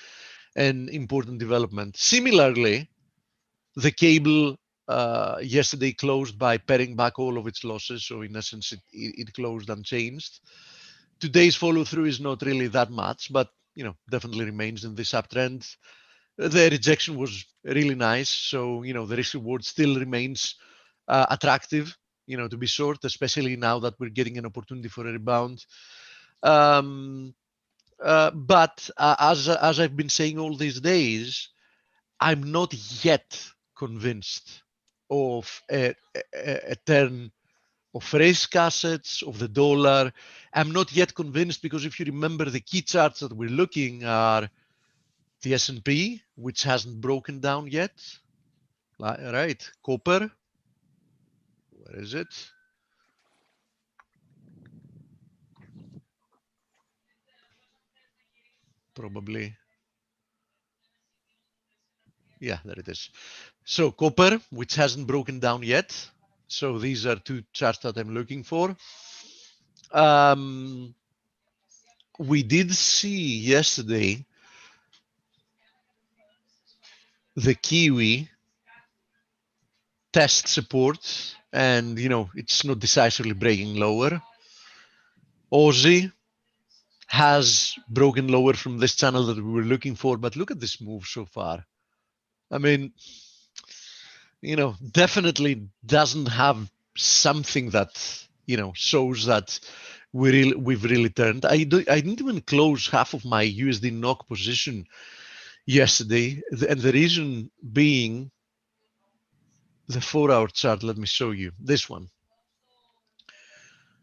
an important development. Similarly, the cable yesterday closed by paring back all of its losses, so in essence it closed unchanged. Today's follow through is not really that much, but definitely remains in this uptrend. The rejection was really nice, so the risk reward still remains attractive, to be short, especially now that we're getting an opportunity for a rebound. But as I've been saying all these days, I'm not yet convinced of a turn of risk assets, of the dollar. I'm not yet convinced, because if you remember, the key charts that we're looking are the S&P, which hasn't broken down yet, right? Copper, where is it? Probably, yeah, there it is. So copper, which hasn't broken down yet. So these are two charts that I'm looking for. We did see yesterday the Kiwi test support, and it's not decisively breaking lower. Aussie has broken lower from this channel that we were looking for, but look at this move so far. I mean, definitely doesn't have something that shows that we've really turned. I didn't even close half of my USD NOK position yesterday, and the reason being the 4-hour chart, let me show you this one.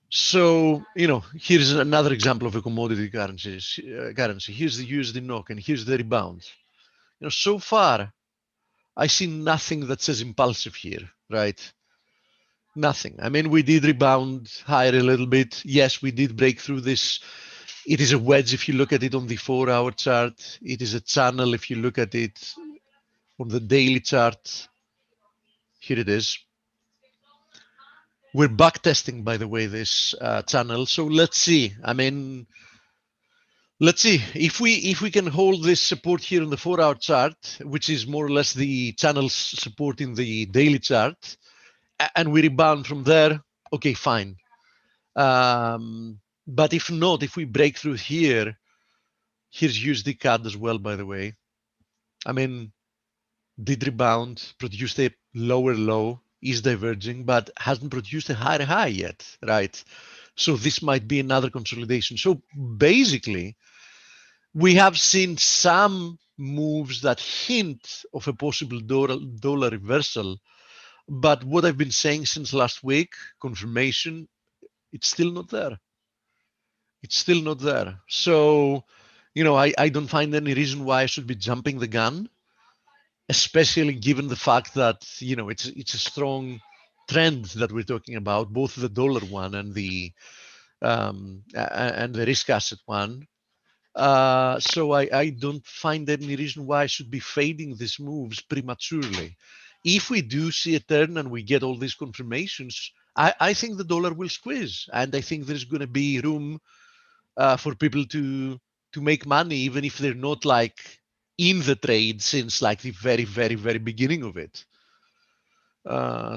So, here's another example of a commodity currency. Here's the USD NOK, and here's the rebound. So far, I see nothing that says impulsive here, right? Nothing. I mean, we did rebound higher a little bit. Yes, we did break through this. It is a wedge if you look at it on the 4-hour chart. It is a channel if you look at it on the daily chart. Here it is. We're back testing, by the way, this channel. So let's see. I mean, let's see if we can hold this support here on the 4-hour chart, which is more or less the channel's support in the daily chart, and we rebound from there. Okay, fine. But if not, if we break through here, here's USD CAD as well, by the way. I mean, did rebound, produced a lower low, is diverging, but hasn't produced a higher high yet, right? So this might be another consolidation. So basically, we have seen some moves that hint of a possible dollar reversal. But what I've been saying since last week, confirmation, it's still not there. It's still not there. So, I don't find any reason why I should be jumping the gun, especially given the fact that, it's a strong trend that we're talking about, both the dollar one and the risk asset one. So I don't find any reason why I should be fading these moves prematurely. If we do see a turn and we get all these confirmations, I think the dollar will squeeze, and I think there's going to be room for people to make money, even if they're not like in the trade since like the very, very, very beginning of it.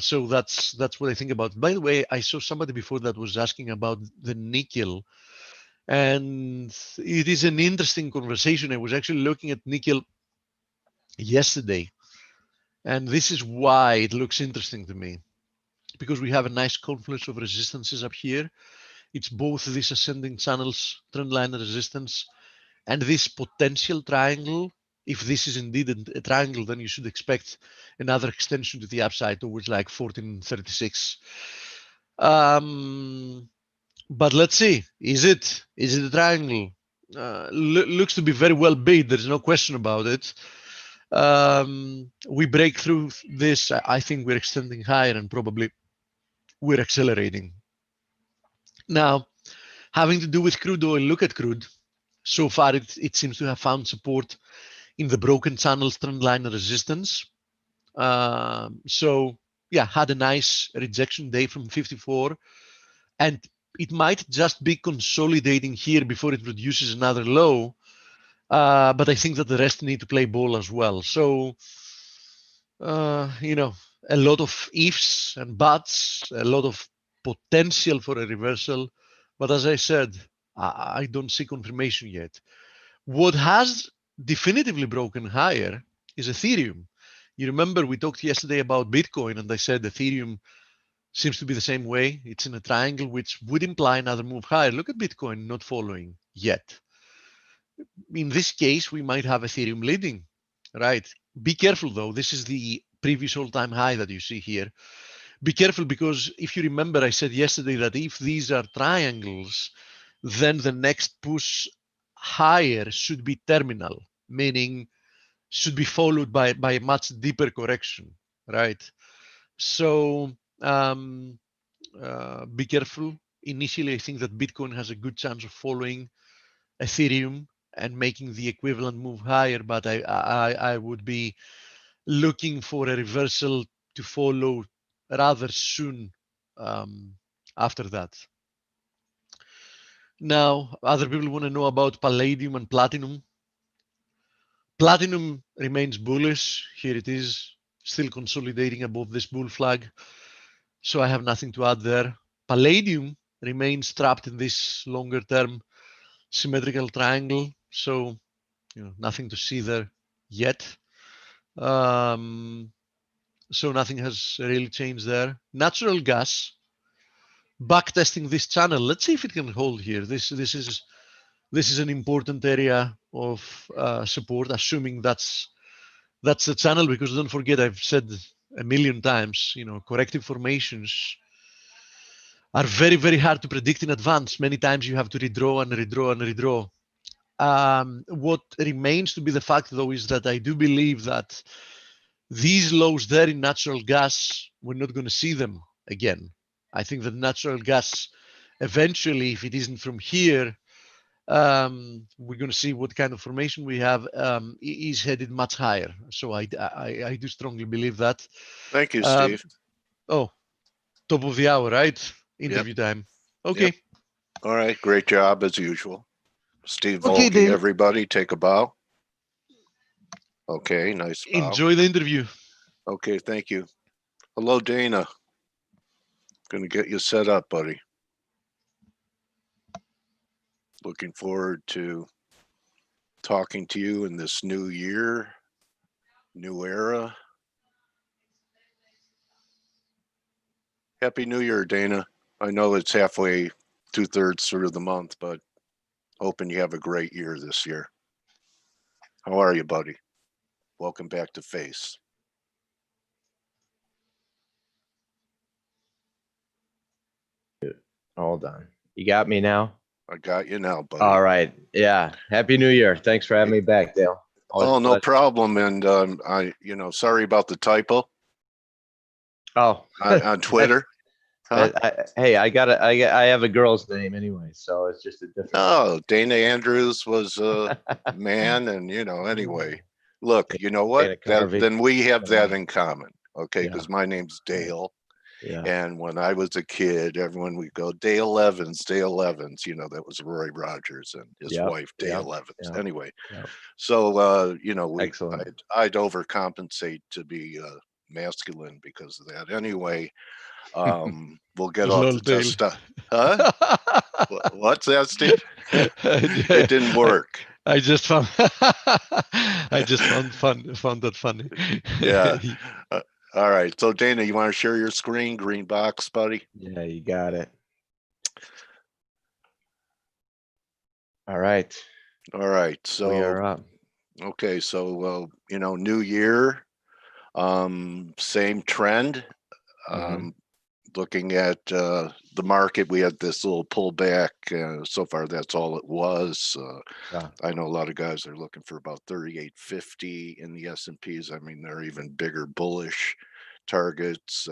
So that's what I think about it. By the way, I saw somebody before that was asking about the nickel. And it is an interesting conversation. I was actually looking at nickel yesterday. And this is why it looks interesting to me. Because we have a nice confluence of resistances up here. It's both this ascending channels, trendline resistance, and this potential triangle. If this is indeed a triangle, then you should expect another extension to the upside towards like 1436. But let's see, is it a triangle? Looks to be very well bid. There's no question about it. We break through this. I think we're extending higher and probably we're accelerating. Now, having to do with crude oil, look at crude. So far, it seems to have found support in the broken channels trend line resistance. So yeah, had a nice rejection day from 54, and it might just be consolidating here before it produces another low. But I think that the rest need to play ball as well. So, a lot of ifs and buts, a lot of potential for a reversal. But as I said, I don't see confirmation yet. What has definitively broken higher is Ethereum. You remember we talked yesterday about Bitcoin, and I said Ethereum seems to be the same way. It's in a triangle, which would imply another move higher. Look at Bitcoin not following yet. In this case, we might have Ethereum leading, right? Be careful though. This is the previous all-time high that you see here. Be careful, because if you remember, I said yesterday that if these are triangles, then the next push higher should be terminal, meaning should be followed by a much deeper correction, right? So be careful. Initially, I think that Bitcoin has a good chance of following Ethereum and making the equivalent move higher, but I would be looking for a reversal to follow rather soon after that. Now, other people want to know about palladium and platinum. Platinum remains bullish. Here it is, still consolidating above this bull flag. So I have nothing to add there. Palladium remains trapped in this longer term symmetrical triangle. So, nothing to see there yet. So nothing has really changed there. Natural gas, back testing this channel. Let's see if it can hold here. This is an important area of support, assuming that's the channel, because don't forget, I've said a million times, corrective formations are very, very hard to predict in advance. Many times you have to redraw and redraw and redraw. What remains to be the fact, though, is that I do believe that these lows there in natural gas, we're not going to see them again. I think that natural gas, eventually, if it isn't from here, we're going to see what kind of formation we have is headed much higher. So I do strongly believe that. Thank you, Um, Steve. oh, top of the hour, right? Yep. Interview time. Okay. Yep. All right. Great job as usual. Steve Okay, Volke, then. everybody take a bow. Okay, nice bow. Enjoy the interview. Okay, thank you. Hello, Dana. Gonna get you set up, buddy. Looking forward to talking to you in this new year, new era. Happy New Year, Dana. I know it's halfway, 2/3 through the month, but hoping you have a great year this year. How are you, buddy? Welcome back to Face. Hold on. You got me now? I got you now, buddy. All right. Yeah. Happy New Year. Thanks for having me back, Dale. Always Oh, a no pleasure. problem. And sorry about the typo Oh, on Twitter. Huh? hey, I have a girl's name anyway, so it's just a different. Oh, Dana Andrews was a man, and anyway. Look, you know what? Dana Carvey. Then we have that in common, okay? Yeah. Because my name's Dale, Yeah. and when I was a kid, everyone would go Dale Evans, Dale Evans. That was Roy Rogers and his Yep, wife Dale Evans. yep, Anyway, yep. so Excellent. I'd overcompensate to be masculine because of that. Anyway, we'll get off Lol, the Dale. test stuff. Huh? What's that, Steve? It didn't work. I just found found that funny. Yeah. All right. So Dana, you want to share your screen? Green box, buddy. Yeah, you got it. All right. All right. We So are up. okay. So new year, same trend. Mhm. Looking at the market, we had this little pullback. So far, that's all it was. Yeah. I know a lot of guys are looking for about 3850 in the S&Ps. I mean, they're even bigger bullish targets.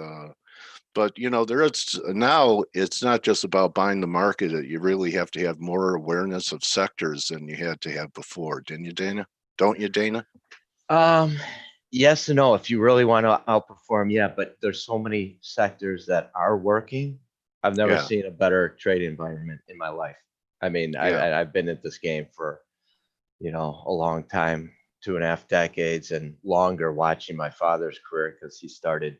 But there is now. It's not just about buying the market. You really have to have more awareness of sectors than you had to have before, didn't you, Dana? Don't you, Dana? Yes and no. If you really want to outperform, yeah, but there's so many sectors that are working. I've never Yeah. seen a better trading environment in my life. I mean, Yeah. I've been at this game for, a long time, 2.5 decades and longer, watching my father's career, because he started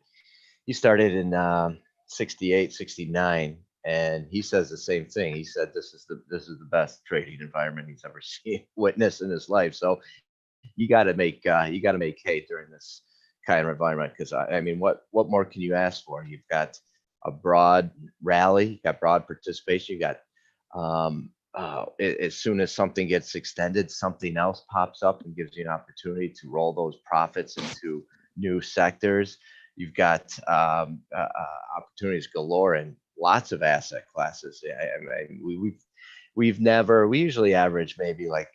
in 68, 69, and he says the same thing. He said this is the best trading environment he's ever seen, witnessed in his life. So you got to make hay during this kind of environment, because I mean, what more can you ask for? You've got a broad rally, you got broad participation, you got as soon as something gets extended, something else pops up and gives you an opportunity to roll those profits into new sectors. You've got opportunities galore in lots of asset classes. I mean, we usually average maybe like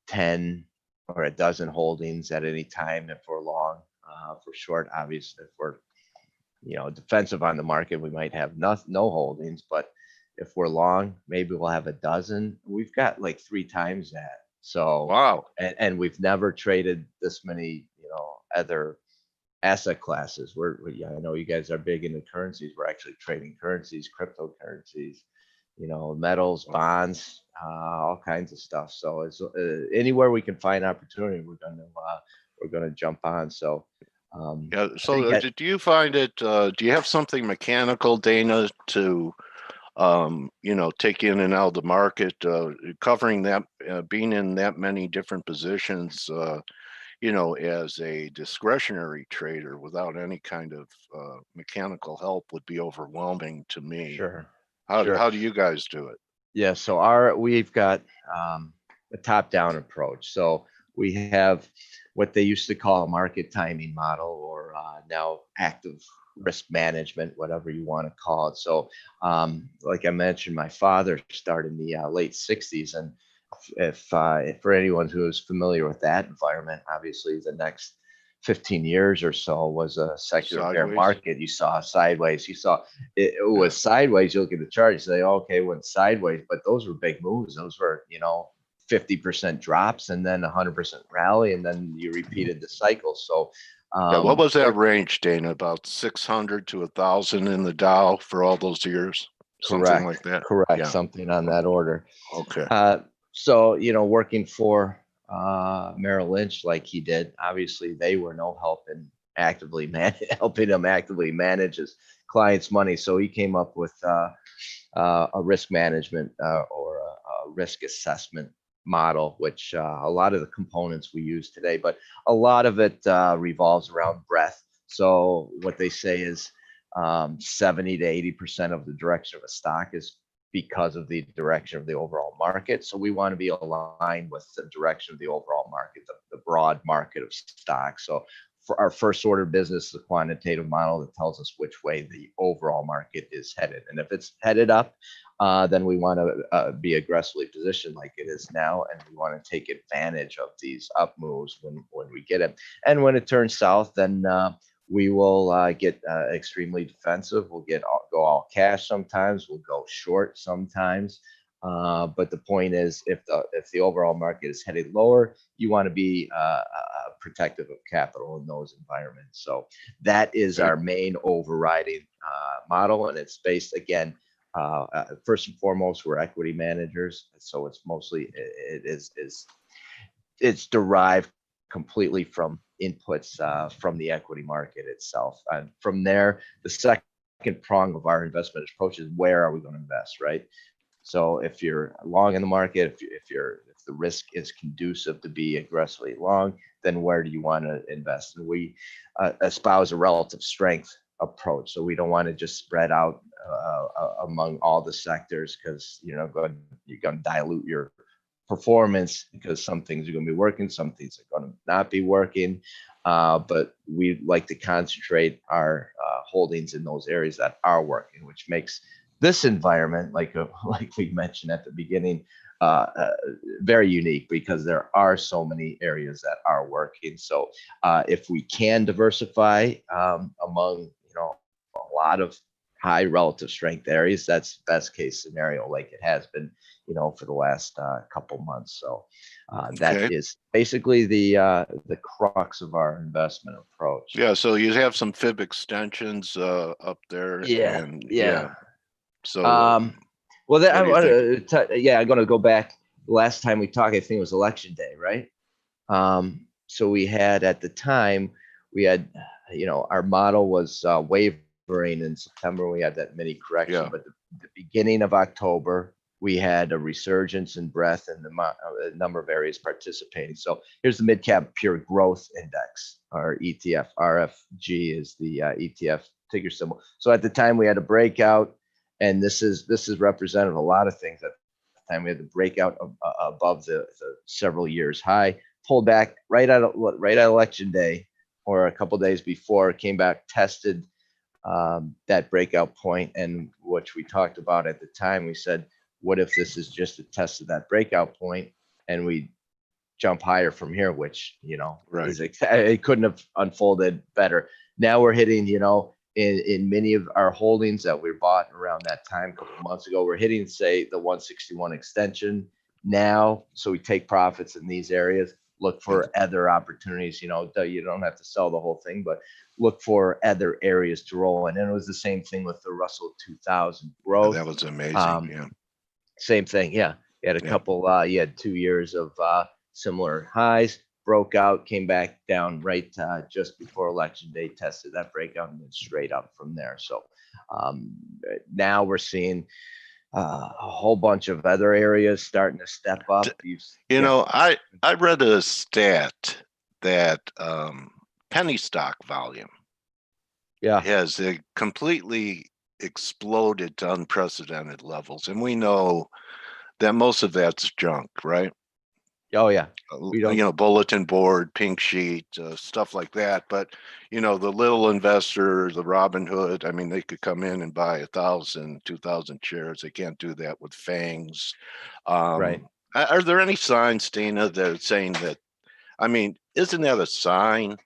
10 or a dozen holdings at any time if we're long. For short, obviously, if we're defensive on the market, we might have no holdings. But if we're long, maybe we'll have a dozen. We've got like 3 times that. So Wow. and we've never traded this many other asset classes. I know you guys are big into currencies. We're actually trading currencies, cryptocurrencies, metals, bonds, all kinds of stuff. So it's anywhere we can find opportunity, we're gonna jump on. So Yeah. So do you find it? Do you have something mechanical, Dana, to take in and out of the market, covering that, being in that many different positions? As a discretionary trader without any kind of mechanical help would be overwhelming to me. Sure. How do you guys do it? Yeah, so we've got a top-down approach. So we have what they used to call a market timing model, or now active risk management, whatever you want to call it. So, like I mentioned, my father started in the late 60s. And if for anyone who is familiar with that environment, obviously the next 15 years or so was a secular bear Sideways. market. You saw sideways. You saw it was sideways. You look at the chart, you say, okay, went sideways, but those were big moves. Those were, 50% drops and then 100% rally, and then you repeated the cycle. So, Yeah, what was that range, Dana? About 600 to 1,000 in the Dow for all those years? Something like that? Correct. Yeah. Something on that order. Okay. So, working for Merrill Lynch like he did, obviously they were no help in helping him actively manage his clients' money. So he came up with a risk management or a risk assessment model, which a lot of the components we use today, but a lot of it revolves around breadth. So what they say is 70 to 80% of the direction of a stock is because of the direction of the overall market. So we want to be aligned with the direction of the overall market, the broad market of stocks. So for our first order business, the quantitative model that tells us which way the overall market is headed. And if it's headed up, then we want to be aggressively positioned like it is now. And we want to take advantage of these up moves when we get it. And when it turns south, then we will get extremely defensive. We'll go all cash sometimes. We'll go short sometimes. But the point is, if the overall market is headed lower, you want to be protective of capital in those environments. So that is our main overriding model, and it's based again. First and foremost, we're equity managers, so it's mostly it's derived completely from inputs from the equity market itself. And from there, the second prong of our investment approach is where are we going to invest, right? So if you're long in the market, if the risk is conducive to be aggressively long, then where do you want to invest? And we espouse a relative strength approach. So we don't want to just spread out among all the sectors, because you're going to dilute your performance, because some things are going to be working, some things are going to not be working. But we like to concentrate our holdings in those areas that are working, which makes this environment, like we mentioned at the beginning, very unique, because there are so many areas that are working. So if we can diversify among a lot of high relative strength areas, that's best case scenario, like it has been for the last couple months. So that is basically the crux of our investment approach. Yeah, so you have some fib extensions up there. Yeah. So well, then I'm going to go back. Last time we talked, I think it was election day, right? So we had, at the time, our model was wavering in September. We had that mini correction, Yeah. but the beginning of October, we had a resurgence in breadth and the number of areas participating. So here's the Mid-Cap Pure Growth Index, or ETF. RFG is the ETF ticker symbol. So at the time, we had a breakout, and this is representative of a lot of things. At the time, we had the breakout above the several years high, pulled back right at election day, or a couple days before, came back, tested that breakout point, and which we talked about at the time. We said, what if this is just a test of that breakout point, and we jump higher from here, which Right. it couldn't have unfolded better. Now we're hitting, in many of our holdings that we bought around that time, a couple of months ago, we're hitting, say, the 161 extension now. So we take profits in these areas, look for other opportunities. You don't have to sell the whole thing, but look for other areas to roll in. And it was the same thing with the Russell 2000 growth. That was amazing. Yeah. Same thing. Yeah. You had a Yeah. couple, you had 2 years of similar highs, broke out, came back down right just before election day, tested that breakout, and then straight up from there. So now we're seeing a whole bunch of other areas starting to step up. I read a stat that penny stock volume has completely exploded to unprecedented levels, and we know that most of that's junk, right? Oh yeah. We don't- you know, bulletin board, pink sheet, stuff like that. But, you know, the little investor, the Robinhood, I mean, they could come in and buy 1,000, 2,000 shares. They can't do that with FANGs. Right. Are there any signs, Dana, that are saying that, I mean, isn't that a sign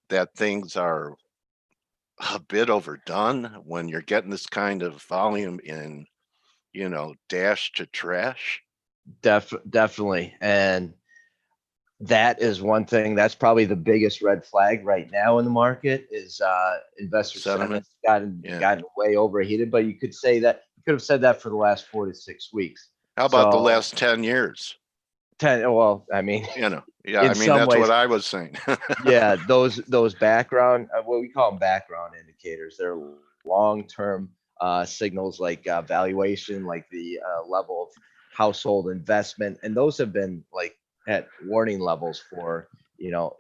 that things are a bit overdone when you're getting this kind of volume in, you know, dash to trash? Definitely. And that is one thing that's probably the biggest red flag right now in the market is investor Sentiment? sentiment Yeah. gotten way overheated. But you could say that you could have said that for the last 4 to 6 weeks. How about the So, last 10 years? 10, well, I mean, You know, yeah, in I mean, some that's ways, what I was saying. yeah, those background, what we call them background indicators, they're long-term signals like valuation, like the level of household investment, and those have been like at warning levels for, you know,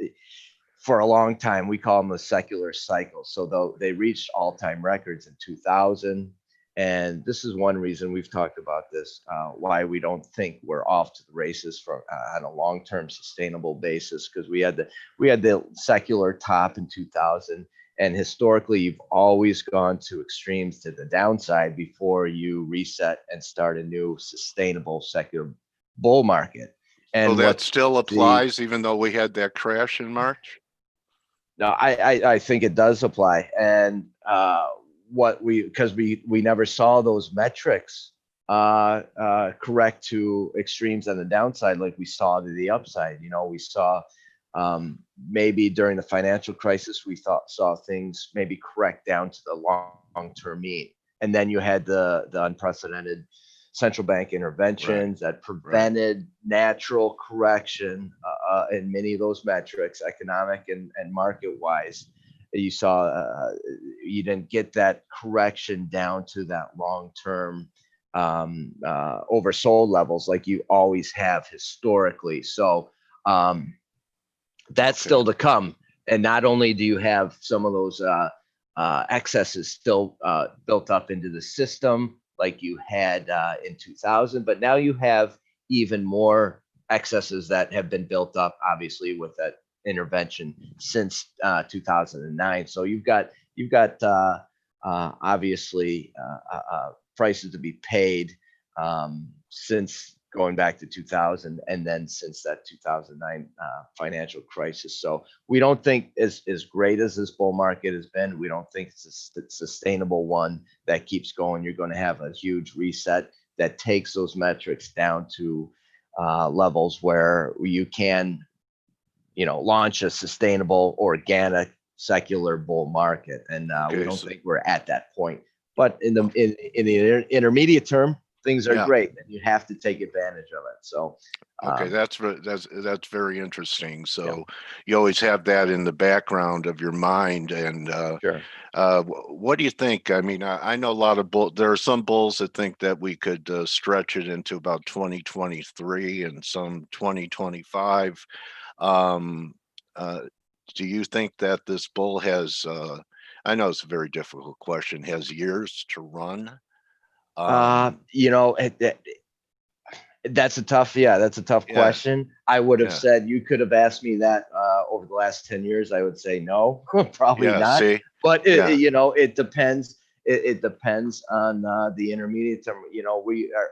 for a long time. We call them the secular cycle. So though they reached all-time records in 2000, and this is one reason we've talked about this, why we don't think we're off to the races from on a long-term sustainable basis, because we had the secular top in 2000, and historically you've always gone to extremes to the downside before you reset and start a new sustainable secular bull market. So And that what's still the applies even though we had that crash in March? No, I think it does apply. And what because we never saw those metrics correct to extremes on the downside like we saw to the upside. You know, we saw maybe during the financial crisis, we saw things maybe correct down to the long-term mean. And then you had the unprecedented central bank interventions that prevented natural correction in many of those metrics, economic and market wise. You saw you didn't get that correction down to that long term oversold levels like you always have historically. So that's still to come. And not only do you have some of those excesses still built up into the system like you had in 2000, but now you have even more excesses that have been built up, obviously, with that intervention since 2009. So you've got obviously prices to be paid since going back to 2000, and then since that 2009 financial crisis. So we don't think as great as this bull market has been, we don't think it's a sustainable one that keeps going. You're going to have a huge reset that takes those metrics down to levels where you can, you know, launch a sustainable organic secular bull market. And we don't think we're at that point. But in the intermediate term, things are great, and you have to take advantage of it. So, okay, that's very interesting. So, you always have that in the background of your mind. And sure. What do you think? I mean, I know a lot of there are some bulls that think that we could stretch it into about 2023 and some 2025. Do you think that this bull has? I know it's a very difficult question. Has years to run? You know, that's a tough question. I would have said, you could have asked me that over the last 10 years. I would say no, probably not. See? But you know, it depends. It depends on the intermediate term. You know,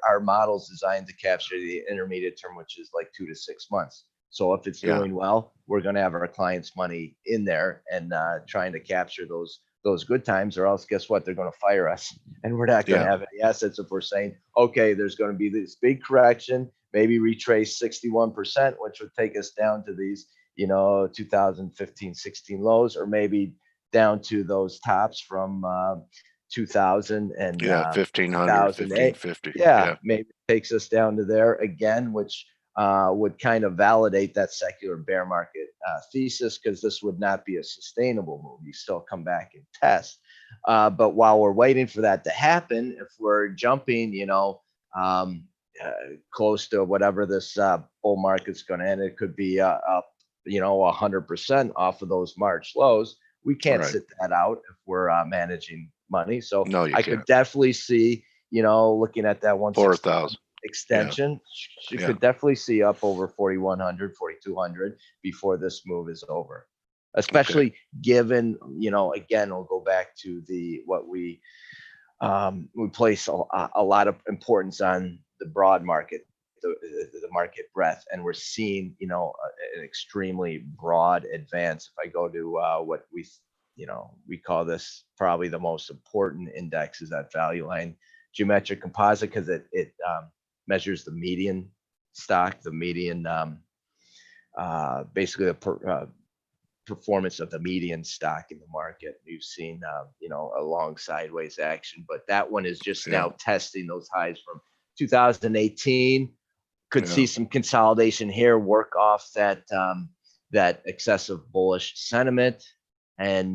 our model's designed to capture the intermediate term, which is like 2 to 6 months. So if it's doing well, we're going to have our clients' money in there and trying to capture those good times, or else guess what? They're going to fire us, and we're not going to have any assets if we're saying, okay, there's going to be this big correction, maybe retrace 61%, which would take us down to these, you know, 2015, 16 lows, or maybe down to those tops from 2000 and 1500, 1550. Maybe it takes us down to there again, which would kind of validate that secular bear market thesis, because this would not be a sustainable move. You still come back and test. But while we're waiting for that to happen, if we're jumping, you know, close to whatever this bull market's going to end, it could be up, you know, 100% off of those March lows. We can't sit that out if we're managing money. So no, I could definitely see, you know, looking at that 4,000. extension. You Yeah. could definitely see up over 4,100, 4,200 before this move is over. Especially given, again, we'll go back to what we place a lot of importance on the broad market, the market breadth, and we're seeing, an extremely broad advance. If I go to what we call this probably the most important index is that value line geometric composite, because it measures the median stock, the median, basically the performance of the median stock in the market. We've seen, a long sideways action, but that one is just now testing those highs from 2018. Could see some consolidation here, work off that excessive bullish sentiment, and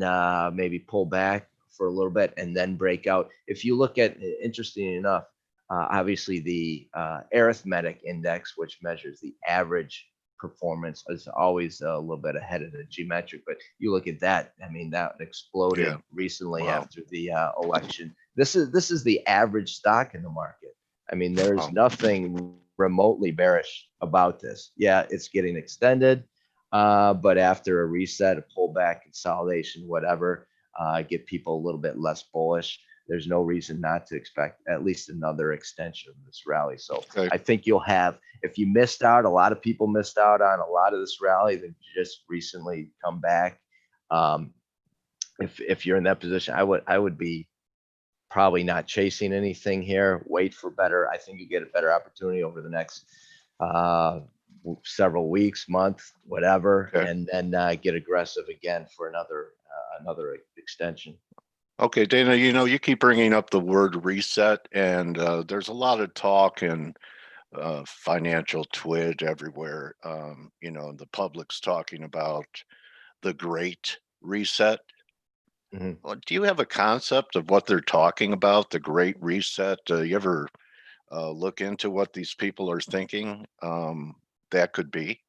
maybe pull back for a little bit and then break out. If you look at, interesting enough, obviously the arithmetic index, which measures the average performance, is always a little bit ahead of the geometric, but you look at that, I mean, that exploded recently after the election. This is the average stock in the market. I mean, there's nothing remotely bearish about this. Yeah, it's getting extended, but after a reset, a pullback, consolidation, whatever, get people a little bit less bullish. There's no reason not to expect at least another extension of this rally. So I think you'll have, if you missed out, a lot of people missed out on a lot of this rally that just recently come back. If you're in that position, I would be probably not chasing anything here. Wait for better. I think you get a better opportunity over the next several weeks, month, whatever, and then get aggressive again for another extension. Okay, Dana, you keep bringing up the word reset, and there's a lot of talk and financial twitch everywhere. The public's talking about the Great Reset. Well, do you have a concept of what they're talking about, the Great Reset? You ever look into what these people are thinking that could be?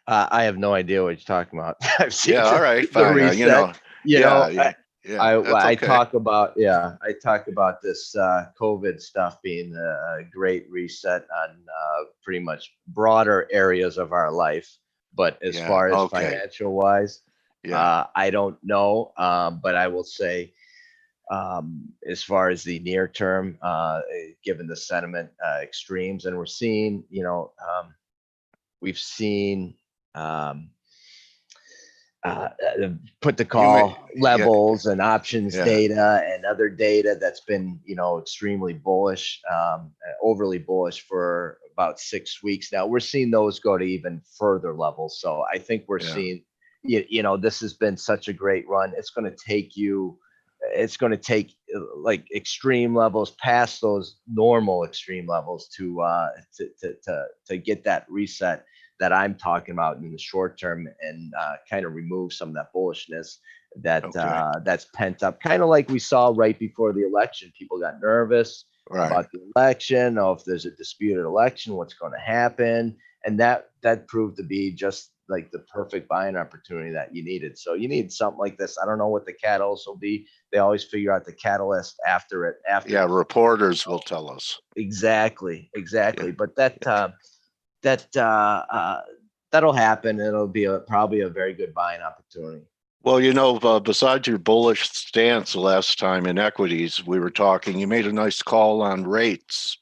I have no idea what you're talking about. I've seen all right, the fine. reset. I I talk about this COVID stuff being a great reset on pretty much broader areas of our life. But as far as financial wise, I don't know. But I will say, as far as the near term, given the sentiment extremes, and we're seeing, we've seen put the call levels and options data and other data that's been, extremely bullish, overly bullish for about 6 weeks now. We're seeing those go to even further levels. So I think we're seeing, this has been such a great run. It's going to take like extreme levels past those normal extreme levels to get that reset that I'm talking about in the short term, and kind of remove some of that bullishness that's pent up. Kind of like we saw right before the election. People got nervous about the election. Oh, if there's a disputed election, what's going to happen? And that proved to be just like the perfect buying opportunity that you needed. So you need something like this. I don't know what the catalyst will be. They always figure out the catalyst after it. Reporters will tell us. Exactly. But that'll happen. It'll be probably a very good buying opportunity. Well, besides your bullish stance last time in equities, we were talking, you made a nice call on rates.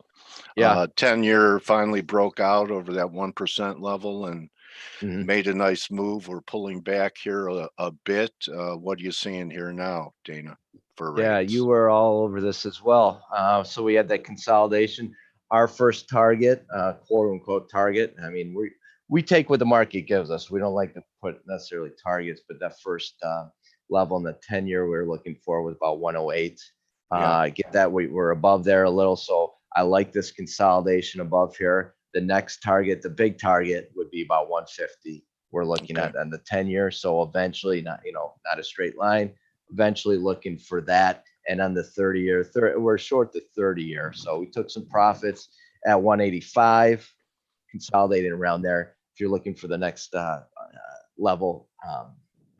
10-year finally broke out over that 1% level and made a nice move. We're pulling back here a bit. What are you seeing here now, Dana, for rates? Yeah, you were all over this as well. So we had that consolidation. Our first target, quote unquote target. I mean, we take what the market gives us. We don't like to put necessarily targets, but that first level in the 10-year we're looking for was about 108. Get that we're above there a little. So I like this consolidation above here. The next target, the big target, would be about 150. We're looking at on the 10-year. So eventually, not a straight line. Eventually looking for that. And on the 30-year, we're short the 30-year. So we took some profits at 185, consolidating around there. If you're looking for the next level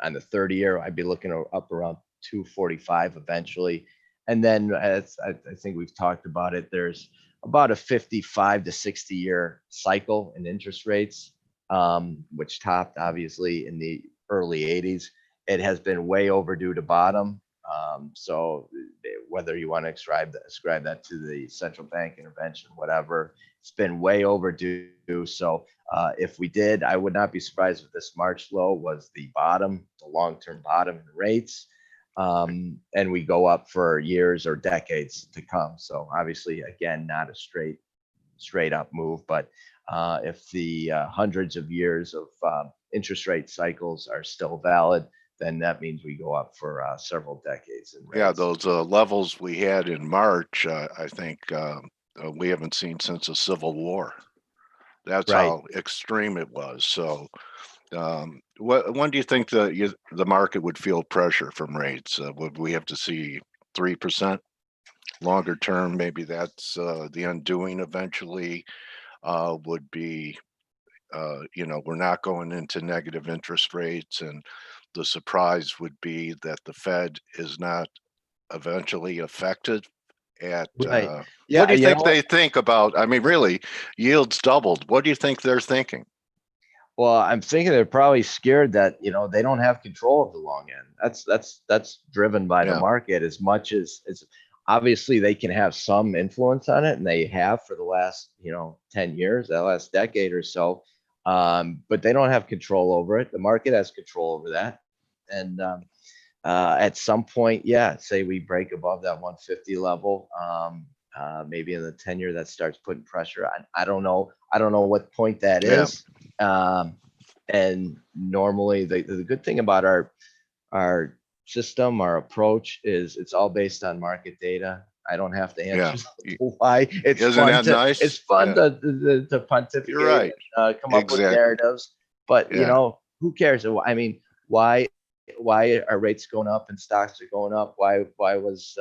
on the 30-year, I'd be looking up around 245 eventually. And then, as I think we've talked about it, there's about a 55 to 60 year cycle in interest rates, which topped obviously in the early 80s. It has been way overdue to bottom. So whether you want to ascribe that to the central bank intervention, whatever, it's been way overdue. So if we did, I would not be surprised if this March low was the bottom, the long-term bottom in rates, and we go up for years or decades to come. So obviously, again, not a straight up move, but if the hundreds of years of interest rate cycles are still valid, then that means we go up for several decades. Yeah, those levels we had in March, I think we haven't seen since the Civil War. That's Right. how extreme it was. So when do you think the market would feel pressure from rates? Would we have to see 3% longer term? Maybe that's the undoing eventually. Would be, we're not going into negative interest rates, and the surprise would be that the Fed is not eventually affected at Right. what Yeah, do you you think know, they think about? I mean, really, yields doubled. What do you think they're thinking? well, I'm thinking they're probably scared that they don't have control of the long end. That's driven by the Yeah. market as much as obviously they can have some influence on it, and they have for the last 10 years, that last decade or so. But they don't have control over it. The market has control over that, and at some point, yeah, say we break above that 150 level, maybe in the 10-year, that starts putting pressure on. I don't know what point that Yeah. is. And normally the good thing about our system, our approach, is it's all based on market data. I don't have to answer why. It's Isn't fun that to nice? it's fun Yeah. to pontificate. You're right. And, come up with Exactly. narratives, but Yeah. who cares? I mean, why are rates going up and stocks are going up? Why was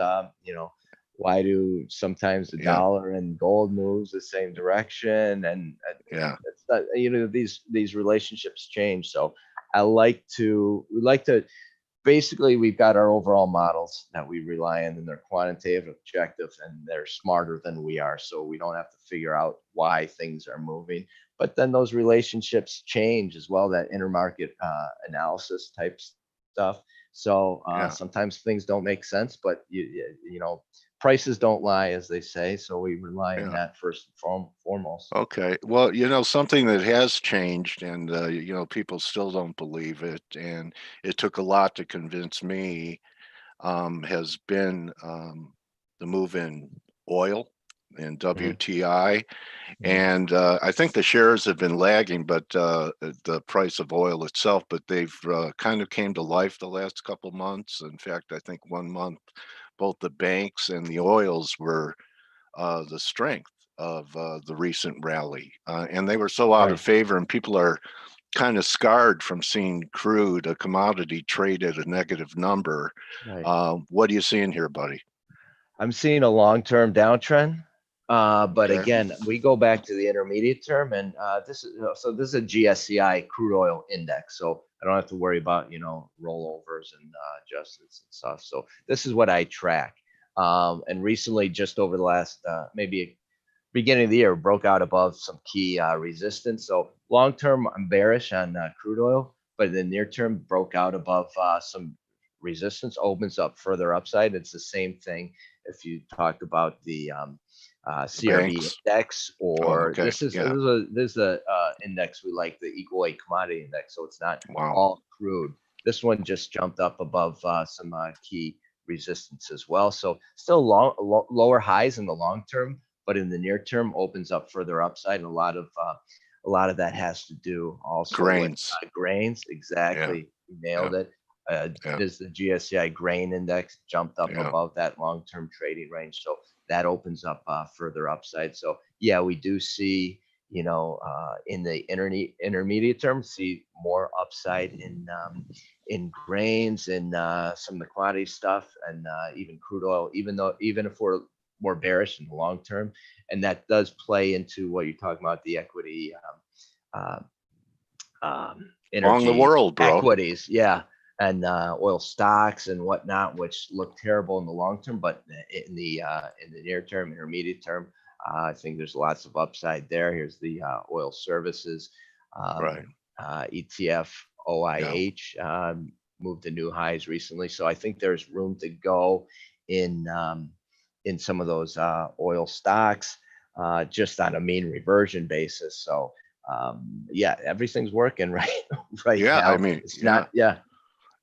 why do sometimes the Yeah. dollar and gold moves the same direction? And Yeah. it's not, these relationships change. So we like to basically, we've got our overall models that we rely on, and they're quantitative, objective, and they're smarter than we are. So we don't have to figure out why things are moving. But then those relationships change as well, that intermarket analysis type stuff. So Yeah. sometimes things don't make sense, but prices don't lie, as they say. So we rely on Yeah. that first and foremost. Okay. Well, something that has changed, and people still don't believe it, and it took a lot to convince me, has been the move in oil and WTI. And I think the shares have been lagging, but the price of oil itself, but they've kind of came to life the last couple months. In fact, I think 1 month, both the banks and the oils were the strength of the recent rally. And they were so out of Right. favor, and people are kind of scarred from seeing crude, a commodity, trade at a negative number. Right. What are you seeing here, buddy? I'm seeing a long-term downtrend. But Okay. again, we go back to the intermediate term, and this is a GSCI crude oil index. So I don't have to worry about rollovers and adjustments and stuff. So this is what I track. And recently, just over the last maybe beginning of the year, broke out above some key resistance. So long term, I'm bearish on crude oil, but in the near term, broke out above some resistance, opens up further upside. It's the same thing if you talk about the CRB Banks. index, or okay. this is Yeah. this is a index we like, the equal weight commodity index. So it's not Wow. all crude. This one just jumped up above some key resistance as well. So still lower highs in the long term, but in the near term opens up further upside. And a lot of that has to do also Grains. with grains. Exactly. You nailed it. Yeah. Does the GSCI grain index jumped up Yeah. above that long-term trading range? So that opens up further upside. So yeah, we do see, in the intermediate term, see more upside in grains and some of the commodity stuff, and even crude oil, even if we're more bearish in the long term. And that does play into what you're talking about, the equity energy Along the world, bro. equities. Yeah. And oil stocks and whatnot, which look terrible in the long term, but in the near term, intermediate term, I think there's lots of upside there. Here's the oil services Right. ETF OIH moved to new highs recently. So I think there's room to go in some of those oil stocks just on a mean reversion basis. So yeah, everything's working right Yeah, now. I mean, It's yeah. not, yeah,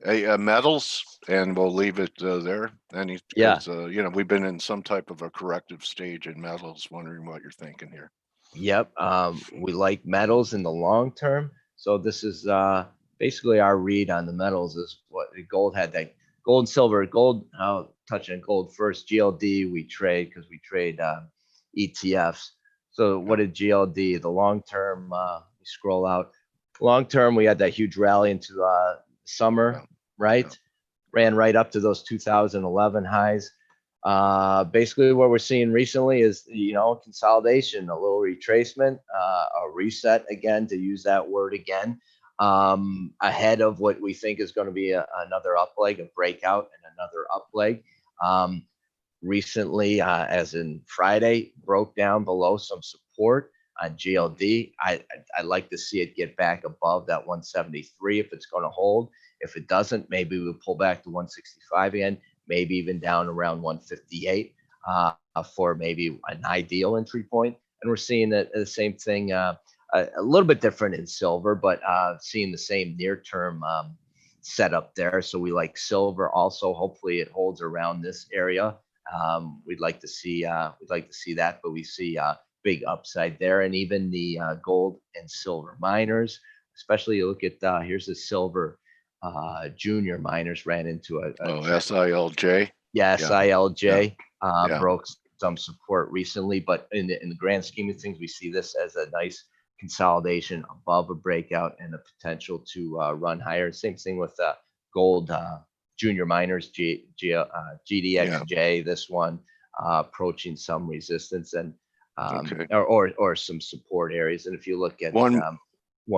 Hey, metals, and we'll leave it there. Any, Yeah. 'cause, you know, we've been in some type of a corrective stage in metals. Wondering what you're thinking here. yep. We like metals in the long term. So this is basically our read on the metals is what gold had that gold and silver. Gold, I'll touch on gold first. GLD we trade because we trade ETFs. So what did GLD? The long term, we scroll out. Long term, we had that huge rally into summer, Yeah. right? Ran right up to those 2011 highs. Basically what we're seeing recently is, consolidation, a little retracement, a reset again, to use that word again, ahead of what we think is going to be another up leg, a breakout and another up leg. Recently, as in Friday, broke down below some support on GLD. I'd like to see it get back above that 173 if it's going to hold. If it doesn't, maybe we'll pull back to 165 again, maybe even down around 158 for maybe an ideal entry point. And we're seeing the same thing, a little bit different in silver, but seeing the same near-term setup there. So we like silver also. Hopefully it holds around this area. We'd like to see that, but we see big upside there, and even the gold and silver miners, especially you look at here's the silver junior miners ran into a Oh, trend. SILJ. Yeah, SILJ Yeah. broke some support recently, but in the grand scheme of things, we see this as a nice consolidation above a breakout and a potential to run higher. Same thing with gold junior miners, GDXJ. This one approaching some resistance and Okay. or some support areas. And if you look at One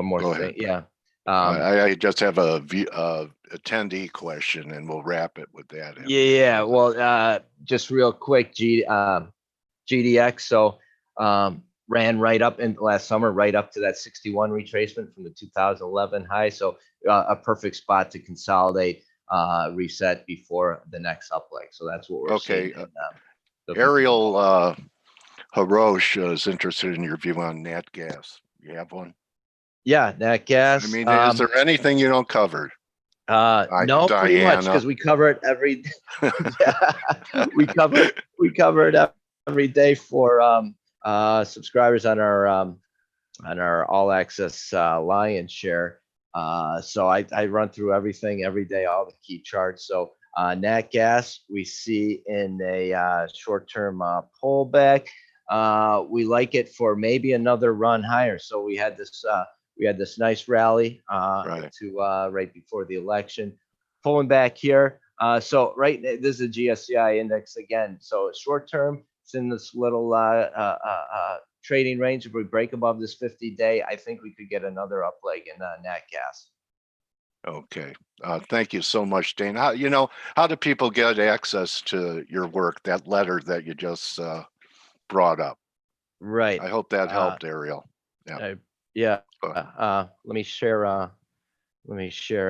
more Go thing, ahead. yeah. I just have a attendee question, and we'll wrap it with that. after we Yeah, close it. well, just real quick, GDX. So ran right up in last summer, right up to that 61 retracement from the 2011 high. So a perfect spot to consolidate, reset before the next up leg. So that's what we're Okay, seeing. And, Ariel Harosh is interested in your view on nat gas. You have one? yeah, nat gas. I mean, is there anything you don't cover? No, pretty much Diana. because we cover it every. Yeah, we cover it every day for subscribers on our all access Lion Share. So I run through everything every day, all the key charts. So nat gas we see in a short-term pullback. We like it for maybe another run higher. So we had this nice rally Right. to right before the election, pulling back here. So this is a GSCI index again. So short term, it's in this little trading range. If we break above this 50-day, I think we could get another up leg in nat gas. Okay. Thank you so much, Dane. How do people get access to your work, that letter that you just brought up? Right. I hope that helped, Ariel. Yeah. Go Let me share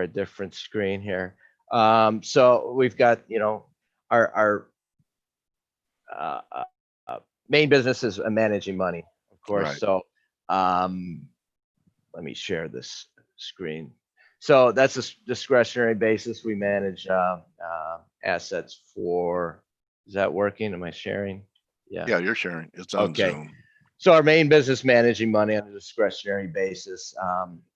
a different screen here. So we've got, our main business is managing money, of course. Right. So let me share this screen. So that's a discretionary basis. We manage assets for. Is that working? Am I sharing? Yeah, you're sharing. It's on Okay. Zoom. So our main business managing money on a discretionary basis,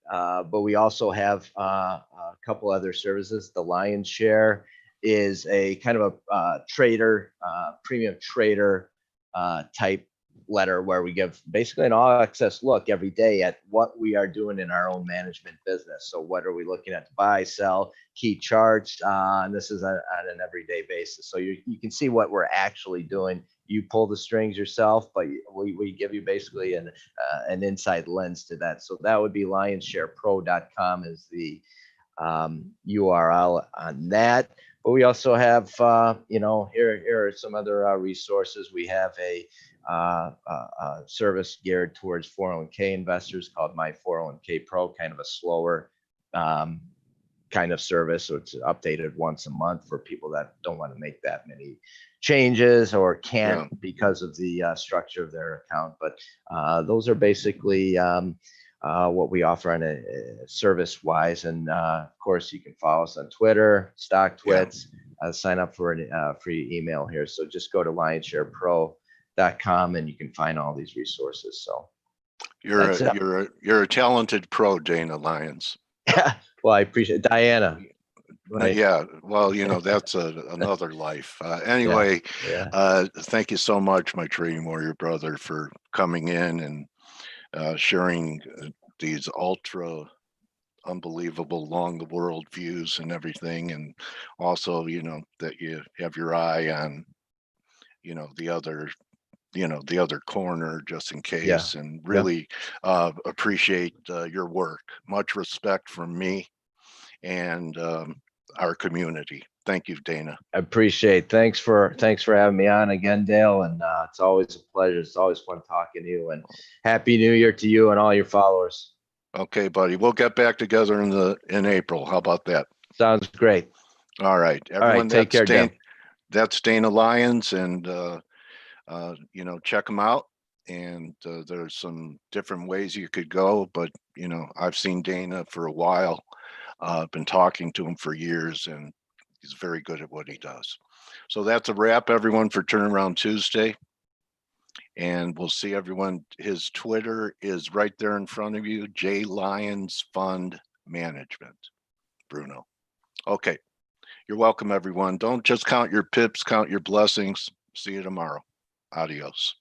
but we also have a couple other services. The Lion's Share is a kind of a trader, premium trader type letter where we give basically an all access look every day at what we are doing in our own management business. So what are we looking at to buy, sell, key charts, and this is on an everyday basis. So you can see what we're actually doing. You pull the strings yourself, but we give you basically an inside lens to that. So that would be lionsharepro.com is the URL on that. But we also have, here are some other resources. We have a service geared towards 401k investors called My 401k Pro, kind of a slower kind of service. So it's updated once a month for people that don't want to make that many changes or can't because of the structure of their account. But those are basically what we offer on a service wise. And of course, you can follow us on Twitter, StockTwits, sign up for a free email here. So just go to lionsharepro.com and you can find all these resources. So you're a talented pro, Dana Lyons. well, I appreciate Diana. Right. Yeah, well, that's another life. Anyway, thank you so much, my trading warrior brother, for coming in and sharing these ultra unbelievable along the world views and everything, and also that you have your eye on the other corner just in case, and really appreciate your work. Much respect from me and our community. Thank you, Dana. I appreciate. Thanks for having me on again, Dale. And it's always a pleasure. It's always fun talking to you. And Happy New Year to you and all your followers. Okay, buddy. We'll get back together in April. How about that? Sounds great. All right. Everyone, all right. Take care, Dale. That's Dana Lyons, and check them out. And there's some different ways you could go, but I've seen Dana for a while. I've been talking to him for years, and he's very good at what he does. So that's a wrap, everyone, for Turnaround Tuesday. And we'll see everyone. His Twitter is right there in front of you, J Lyons Fund Management, Bruno. Okay. You're welcome, everyone. Don't just count your pips, count your blessings. See you tomorrow. Adios.